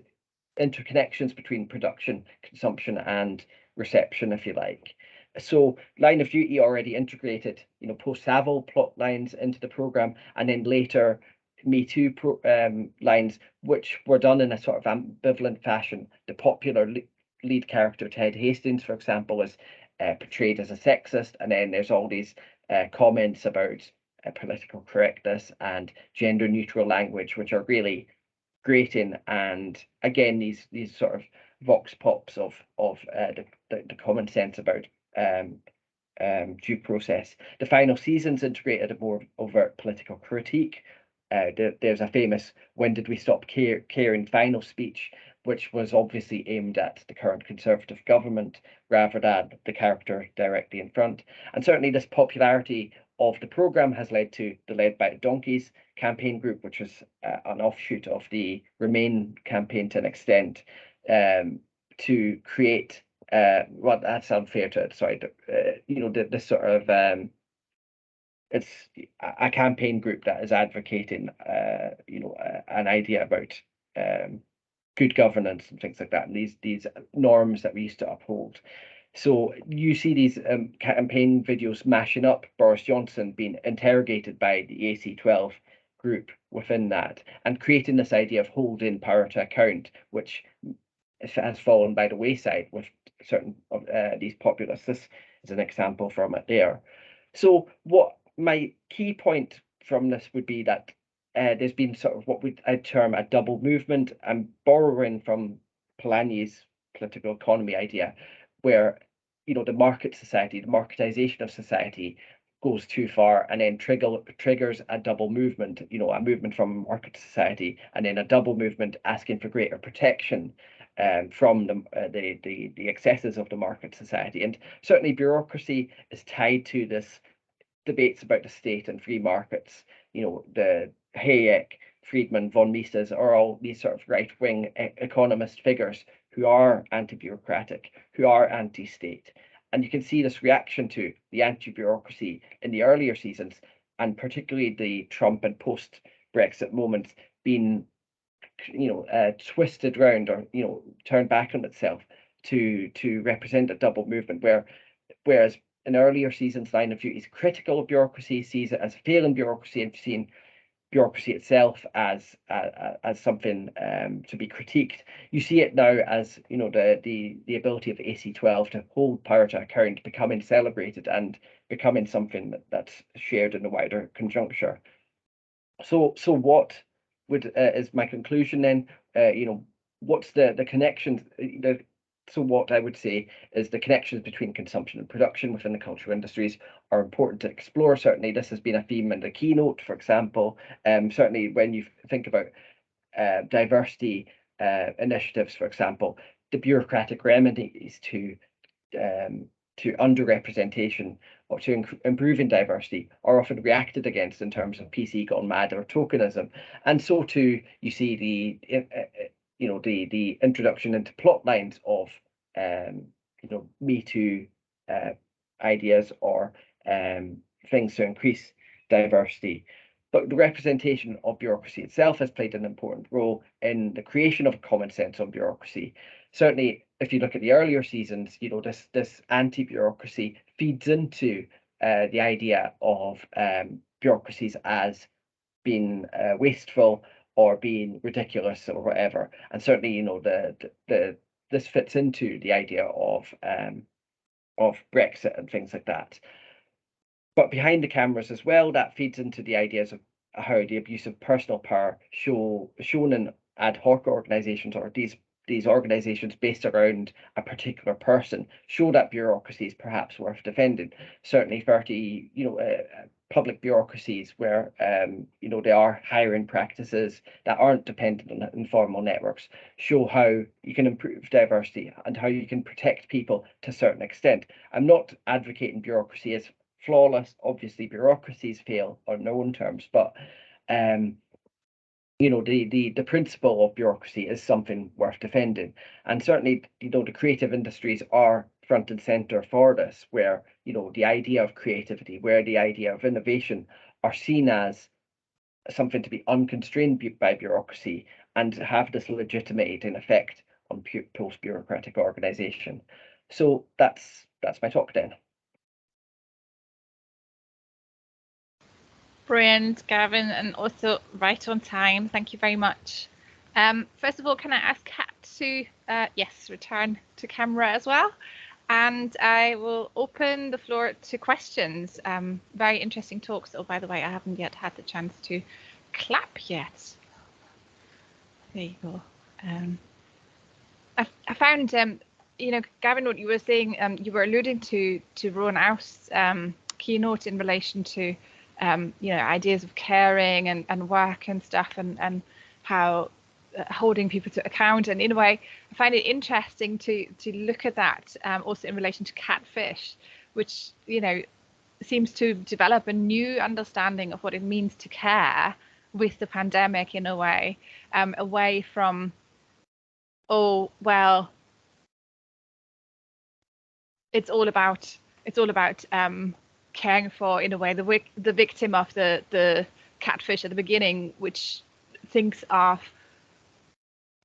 interconnections between production, consumption, and reception, if you like. So Line of Duty already integrated, you know, post-Savile plot lines into the program, and then later Me Too lines, which were done in a sort of ambivalent fashion. The popular lead character, Ted Hastings, for example, is portrayed as a sexist, and then there's all these comments about political correctness and gender neutral language, which are really grating, and again these sort of vox pops of the common sense about due process. The final seasons integrated a more overt political critique. There's a famous "When did we stop caring" final speech, which was obviously aimed at the current Conservative government rather than the character directly in front. And certainly this popularity of the programme has led to the Led by the Donkeys campaign group, which was an offshoot of the Remain campaign to an extent, to create, well, that's unfair to, sorry, you know, this sort of, it's a campaign group that is advocating, you know, an idea about good governance and things like that, and these norms that we used to uphold. So you see these campaign videos mashing up Boris Johnson being interrogated by the AC12 group within that, and creating this idea of holding power to account, which has fallen by the wayside with certain of these populists. This is an example from it there. So what my key point from this would be that there's been sort of what I'd term a double movement. I'm borrowing from Polanyi's political economy idea, where, you know, the market society, the marketization of society goes too far, and then triggers a double movement, you know, a movement from market society, and then a double movement asking for greater protection from the excesses of the market society. And certainly bureaucracy is tied to this debates about the state and free markets. You know, the Hayek, Friedman, von Mises are all these sort of right-wing economist figures who are anti-bureaucratic, who are anti-state. And you can see this reaction to the anti-bureaucracy in the earlier seasons, and particularly the Trump and post-Brexit moments being, you know, twisted round, or, you know, turned back on itself to represent a double movement, whereas in earlier seasons, Line of Duty is critical of bureaucracy, sees it as failing bureaucracy, and seeing bureaucracy itself as something to be critiqued. You see it now as, you know, the ability of AC12 to hold power to account becoming celebrated and becoming something that's shared in the wider conjuncture. So what would is my conclusion then? You know, what's the connections? So what I would say is the connections between consumption and production within the cultural industries are important to explore. Certainly, this has been a theme in the keynote, for example. Certainly, when you think about diversity initiatives, for example, the bureaucratic remedies to underrepresentation or to improving diversity are often reacted against in terms of PC gone mad or tokenism. And so too, you see the introduction into plot lines of you know, Me Too ideas or things to increase diversity. But the representation of bureaucracy itself has played an important role in the creation of a common sense on bureaucracy. Certainly, if you look at the earlier seasons, you know, this anti-bureaucracy feeds into the idea of bureaucracies as being wasteful or being ridiculous or whatever. And certainly, you know, this fits into the idea of Brexit and things like that. But behind the cameras as well, that feeds into the ideas of how the abuse of personal power shown in ad hoc organizations, or these organizations based around a particular person, show that bureaucracy is perhaps worth defending. Certainly public bureaucracies where they are hiring practices that aren't dependent on informal networks show how you can improve diversity and how you can protect people to a certain extent. I'm not advocating bureaucracy as flawless. Obviously, bureaucracies fail on their own terms, but the principle of bureaucracy is something worth defending. And certainly, the creative industries are front and center for this, where, the idea of creativity, where the idea of innovation are seen as something to be unconstrained by bureaucracy and have this legitimating effect on post-bureaucratic organization. So that's my talk then. Brilliant, Gavin, and also right on time. Thank you very much. First of all, can I ask Kat to, return to camera as well? And I will open the floor to questions. Very interesting talks. Oh, by the way, I haven't yet had the chance to clap yet. There you go. I found, Gavin, what you were saying, you were alluding to Rowan Aus's keynote in relation to ideas of caring and work and stuff, and how holding people to account. And in a way, I find it interesting to look at that also in relation to Catfish, which seems to develop a new understanding of what it means to care with the pandemic in a way, away from, oh well, it's all about caring for, in a way, the victim of the catfish at the beginning, which thinks of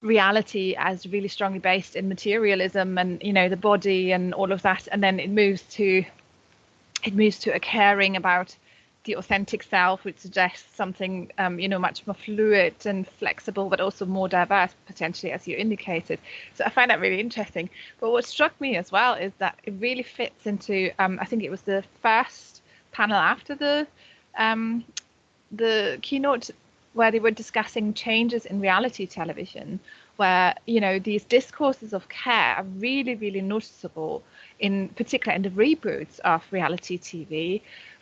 reality as really strongly based in materialism and the body and all of that, and then it moves to a caring about the authentic self, which suggests something much more fluid and flexible, but also more diverse potentially, as you indicated. So I find that really interesting. But what struck me as well is that it really fits into I think it was the first panel after the keynote, where they were discussing changes in reality television, where these discourses of care are really, really noticeable, in particular in the reboots of reality TV.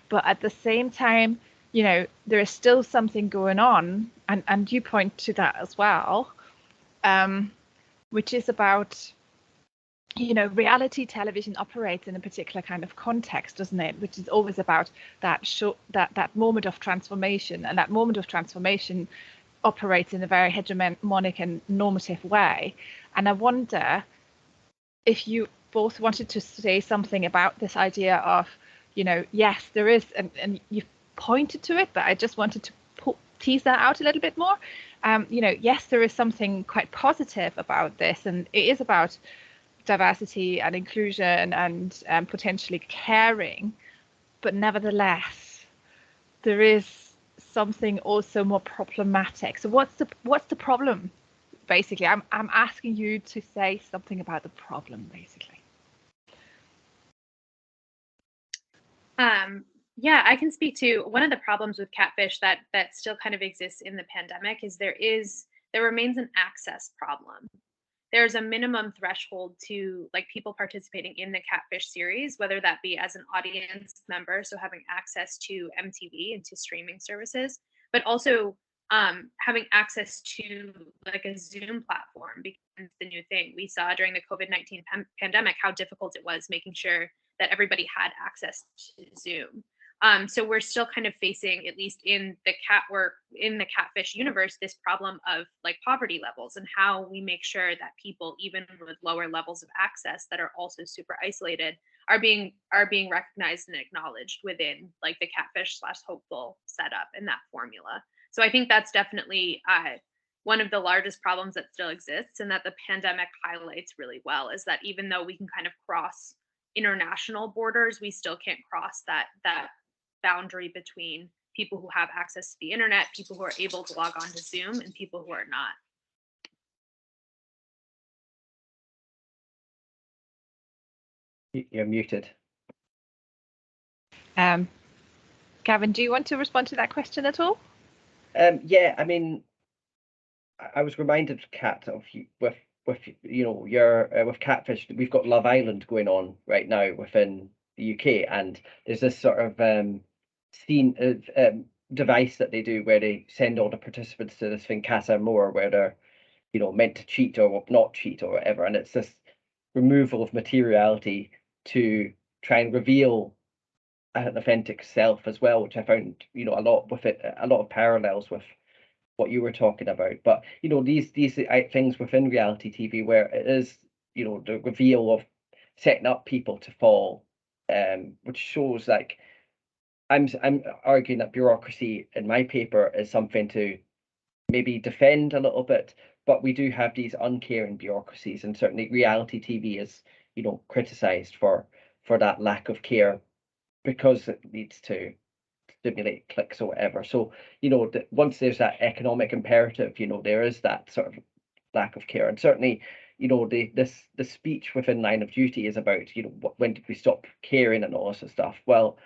But at the same time, there is still something going on, and you point to that as well, which is about, reality television operates in a particular kind of context, doesn't it? Which is always about that moment of transformation, and that moment of transformation operates in a very hegemonic and normative way. And I wonder if you both wanted to say something about this idea of, yes, there is, and you've pointed to it, but I just wanted to tease that out a little bit more. Yes, there is something quite positive about this, and it is about diversity and inclusion and potentially caring, but nevertheless, there is something also more problematic. So what's the problem? Basically, I'm asking you to say something about the problem, basically. Yeah, I can speak to one of the problems with Catfish that still kind of exists in the pandemic is there remains an access problem. There's a minimum threshold to people participating in the Catfish series, whether that be as an audience member, so having access to MTV and to streaming services, but also having access to a Zoom platform becomes the new thing. We saw during the COVID-19 pandemic how difficult it was making sure that everybody had access to Zoom. So we're still kind of facing, at least in the Catfish universe, this problem of poverty levels, and how we make sure that people, even with lower levels of access that are also super isolated, are being recognized and acknowledged within the Catfish/Hopeful setup and that formula. So I think that's definitely one of the largest problems that still exists, and that the pandemic highlights really well, is that even though we can kind of cross international borders, we still can't cross that boundary between people who have access to the internet, people who are able to log on to Zoom, and people who are not. You're muted. Gavin, do you want to respond to that question at all? Yeah, I mean, I was reminded, Kat, of with with Catfish, we've got Love Island going on right now within the UK, and there's this sort of scene device that they do where they send all the participants to this thing Casa Moor where they're, you know, meant to cheat or not cheat or whatever, and it's this removal of materiality to try and reveal an authentic self as well, which I found, you know, a lot of parallels with what you were talking about. But you know, these things within reality TV where it is, you know, the reveal of setting up people to fall, which shows like I'm arguing that bureaucracy in my paper is something to maybe defend a little bit, but we do have these uncaring bureaucracies, and certainly reality TV is, you know, criticized for that lack of care because it leads to stimulate clicks or whatever. So, you know, once there's that economic imperative, you know, there is that sort of lack of care. And certainly, you know, the speech within Line of Duty is about, you know, when did we stop caring and all this stuff. Well,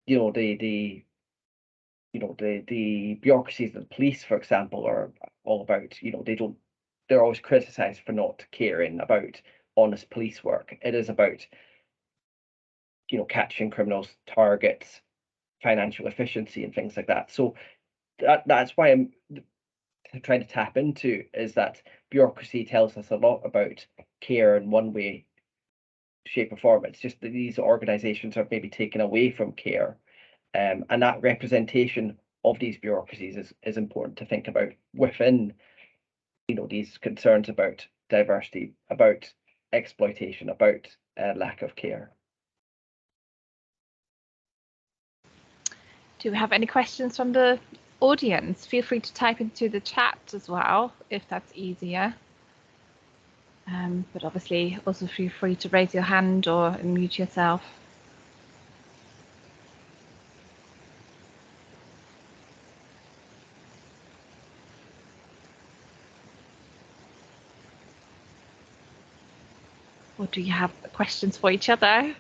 you know, the bureaucracies of the police, for example, are all about, you know, they're always criticized for not caring about honest police work. It is about, you know, catching criminals, targets, financial efficiency and things like that. So that's why I'm trying to tap into, is that bureaucracy tells us a lot about care in one way, shape or form. It's just that these organizations are maybe taken away from care. And that representation of these bureaucracies is important to think about within, you know, these concerns about diversity, about exploitation, about lack of care. Do we have any questions from the audience? Feel free to type into the chat as well, if that's easier. But obviously also feel free to raise your hand or unmute yourself. Or do you have questions for each other?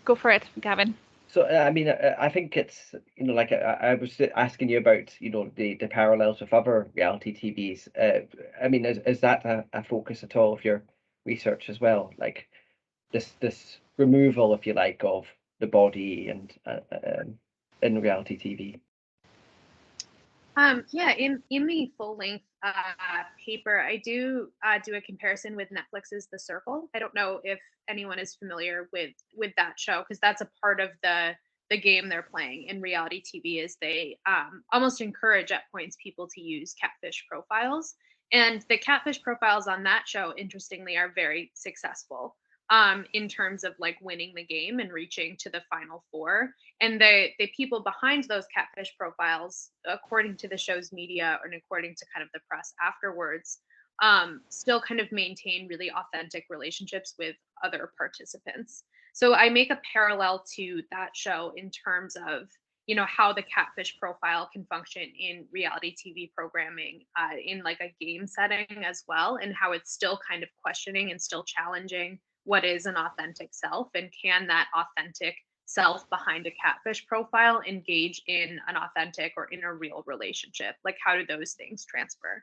Go for it, Gavin. So I mean, I think it's, you know, like I was asking you about, you know, the parallels with other reality TVs. I mean, is that a focus at all of your research as well? Like this removal, if you like, of the body and in reality TV. Yeah, in the full length paper, I do a comparison with Netflix's The Circle. I don't know if anyone is familiar with that show, because that's a part of the game they're playing in reality TV. Is they almost encourage at points people to use catfish profiles, and the catfish profiles on that show, interestingly, are very successful in terms of like winning the game and reaching to the final four. And the people behind those catfish profiles, according to the show's media and according to kind of the press afterwards, still kind of maintain really authentic relationships with other participants. So I make a parallel to that show in terms of, you know, how the catfish profile can function in reality TV programming in like a game setting as well, and how it's still kind of questioning and still challenging what is an authentic self, and can that authentic self behind a catfish profile engage in an authentic or in a real relationship? Like, how do those things transfer?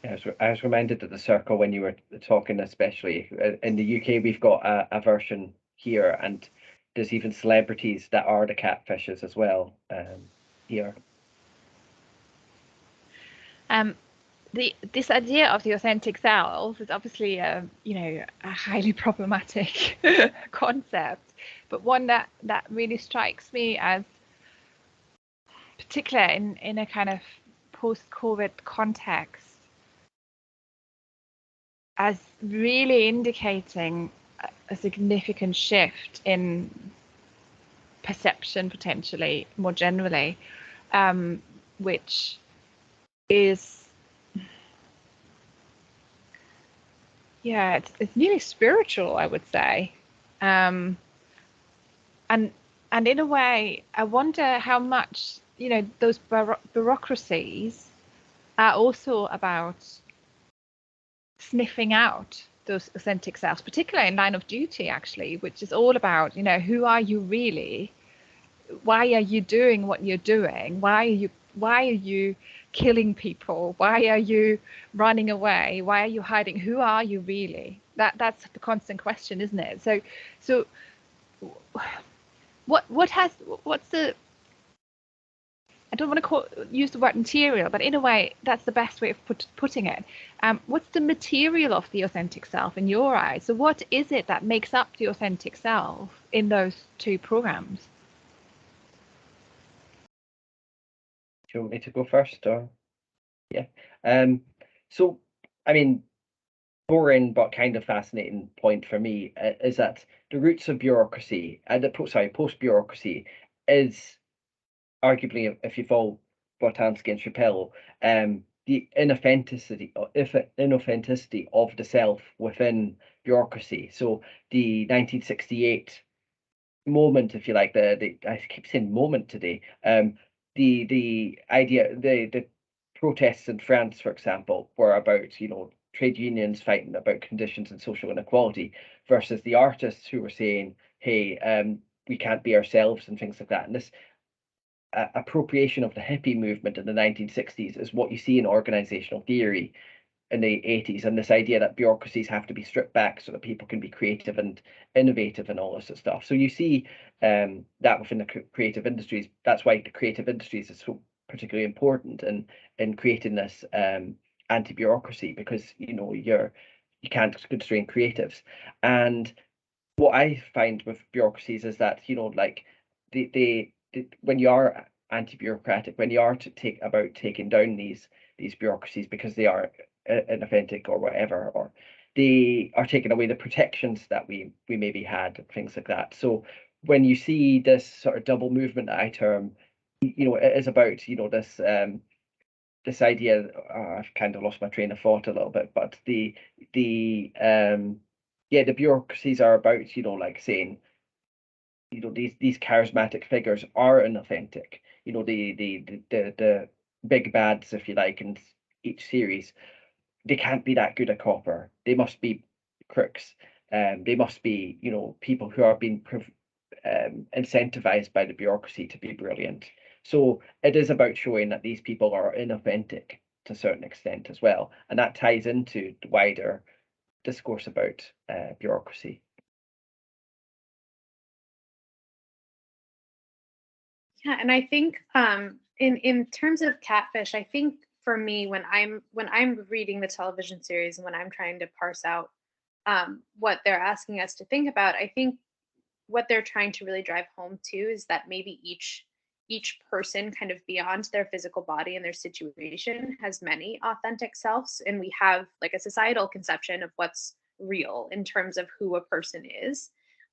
I was reminded of The Circle when you were talking, especially in the UK, we've got a version here, and there's even celebrities that are the catfishes as well here. This idea of the authentic self is obviously you know, a highly problematic concept, but one that really strikes me as, particularly in a kind of post-COVID context, as really indicating a significant shift in perception, potentially more generally, which is, yeah, it's nearly spiritual, I would say, and in a way, I wonder how much, you know, those bureaucracies are also about sniffing out those authentic selves, particularly in Line of Duty, actually, which is all about, you know, who are you really? Why are you doing what you're doing? Why are you killing people? Why are you running away? Why are you hiding? Who are you really? That's the constant question, isn't it? So what's the, I don't want to use the word material, but in a way, that's the best way of putting it. What's the material of the authentic self in your eyes? So what is it that makes up the authentic self in those two programs? Do you want me to go first, or? Yeah. So, I mean, boring but kind of fascinating point for me is that the roots of bureaucracy and post-bureaucracy is arguably, if you follow Boltanski and Chappell, the inauthenticity of the self within bureaucracy. So the 1968 moment, if you like, I keep saying moment today. The idea, the protests in France, for example, were about, trade unions fighting about conditions and social inequality, versus the artists who were saying, hey, we can't be ourselves and things like that. And this appropriation of the hippie movement in the 1960s is what you see in organizational theory in the 80s, and this idea that bureaucracies have to be stripped back so that people can be creative and innovative and all this sort of stuff. So you see that within the creative industries. That's why the creative industries is so particularly important in creating this anti-bureaucracy, because you can't constrain creatives. And what I find with bureaucracies is that like when you are anti-bureaucratic, when you are taking down these bureaucracies because they are inauthentic or whatever, or they are taking away the protections that we maybe had, things like that. So when you see this sort of double movement that I term, it is about this idea. I've kind of lost my train of thought a little bit, but the bureaucracies are about like saying, these charismatic figures are inauthentic. The big bads, if you like, in each series, they can't be that good a copper. They must be crooks. They must be, people who are being incentivized by the bureaucracy to be brilliant. So it is about showing that these people are inauthentic to a certain extent as well, and that ties into the wider discourse about bureaucracy. Yeah, and I think in terms of Catfish, I think for me, when I'm reading the television series and when I'm trying to parse out what they're asking us to think about, I think what they're trying to really drive home too is that maybe each person, kind of beyond their physical body and their situation, has many authentic selves, and we have like a societal conception of what's real in terms of who a person is.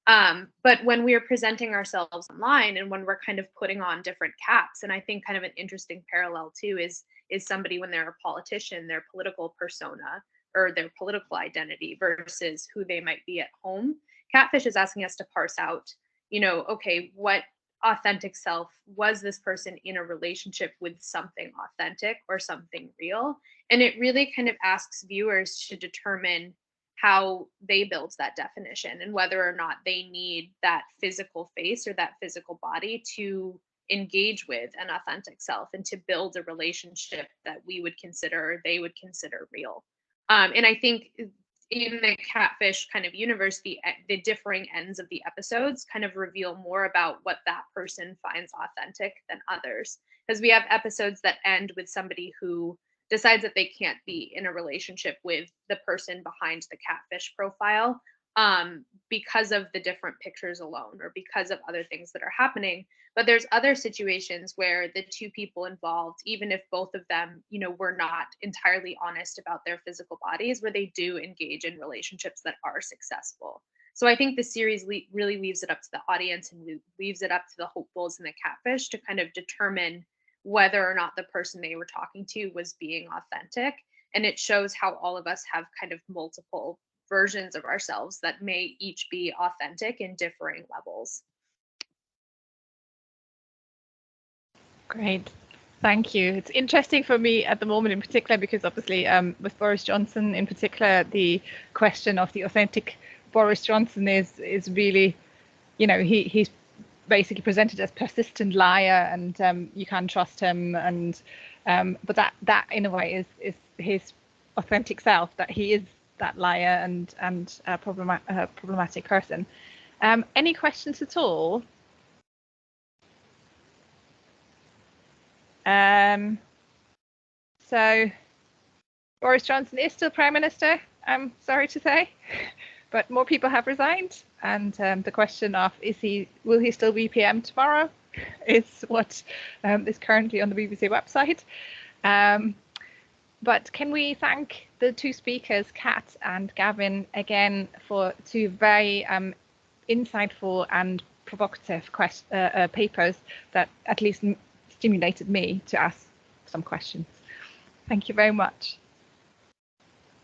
But when we are presenting ourselves online and when we're kind of putting on different caps, and I think kind of an interesting parallel too is somebody when they're a politician, their political persona or their political identity versus who they might be at home. Catfish is asking us to parse out, okay, what authentic self was this person in a relationship with something authentic or something real? And it really kind of asks viewers to determine how they build that definition and whether or not they need that physical face or that physical body to engage with an authentic self and to build a relationship that we would consider, or they would consider real. And I think in the Catfish kind of universe, the differing ends of the episodes kind of reveal more about what that person finds authentic than others. Because we have episodes that end with somebody who decides that they can't be in a relationship with the person behind the Catfish profile because of the different pictures alone or because of other things that are happening. But there's other situations where the two people involved, even if both of them, were not entirely honest about their physical bodies, where they do engage in relationships that are successful. So I think the series really leaves it up to the audience and leaves it up to the hopefuls and the Catfish to kind of determine whether or not the person they were talking to was being authentic. And it shows how all of us have kind of multiple versions of ourselves that may each be authentic in differing levels. Great. Thank you. It's interesting for me at the moment in particular, because obviously with Boris Johnson in particular, the question of the authentic Boris Johnson is really, he's basically presented as persistent liar, and you can't trust him, and But that in a way is his authentic self, that he is that liar and a problematic person. Any questions at all? So Boris Johnson is still Prime Minister, I'm sorry to say, but more people have resigned. And the question of will he still be PM tomorrow is what is currently on the BBC website. But can we thank the two speakers, Kat and Gavin, again for two very insightful and provocative papers that at least stimulated me to ask some questions. Thank you very much.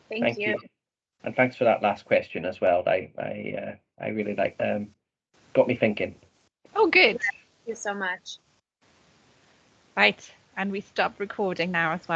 Thank you. And thanks for that last question as well. I really like got me thinking. Oh, good. Thank you so much. Right, and we stop recording now as well.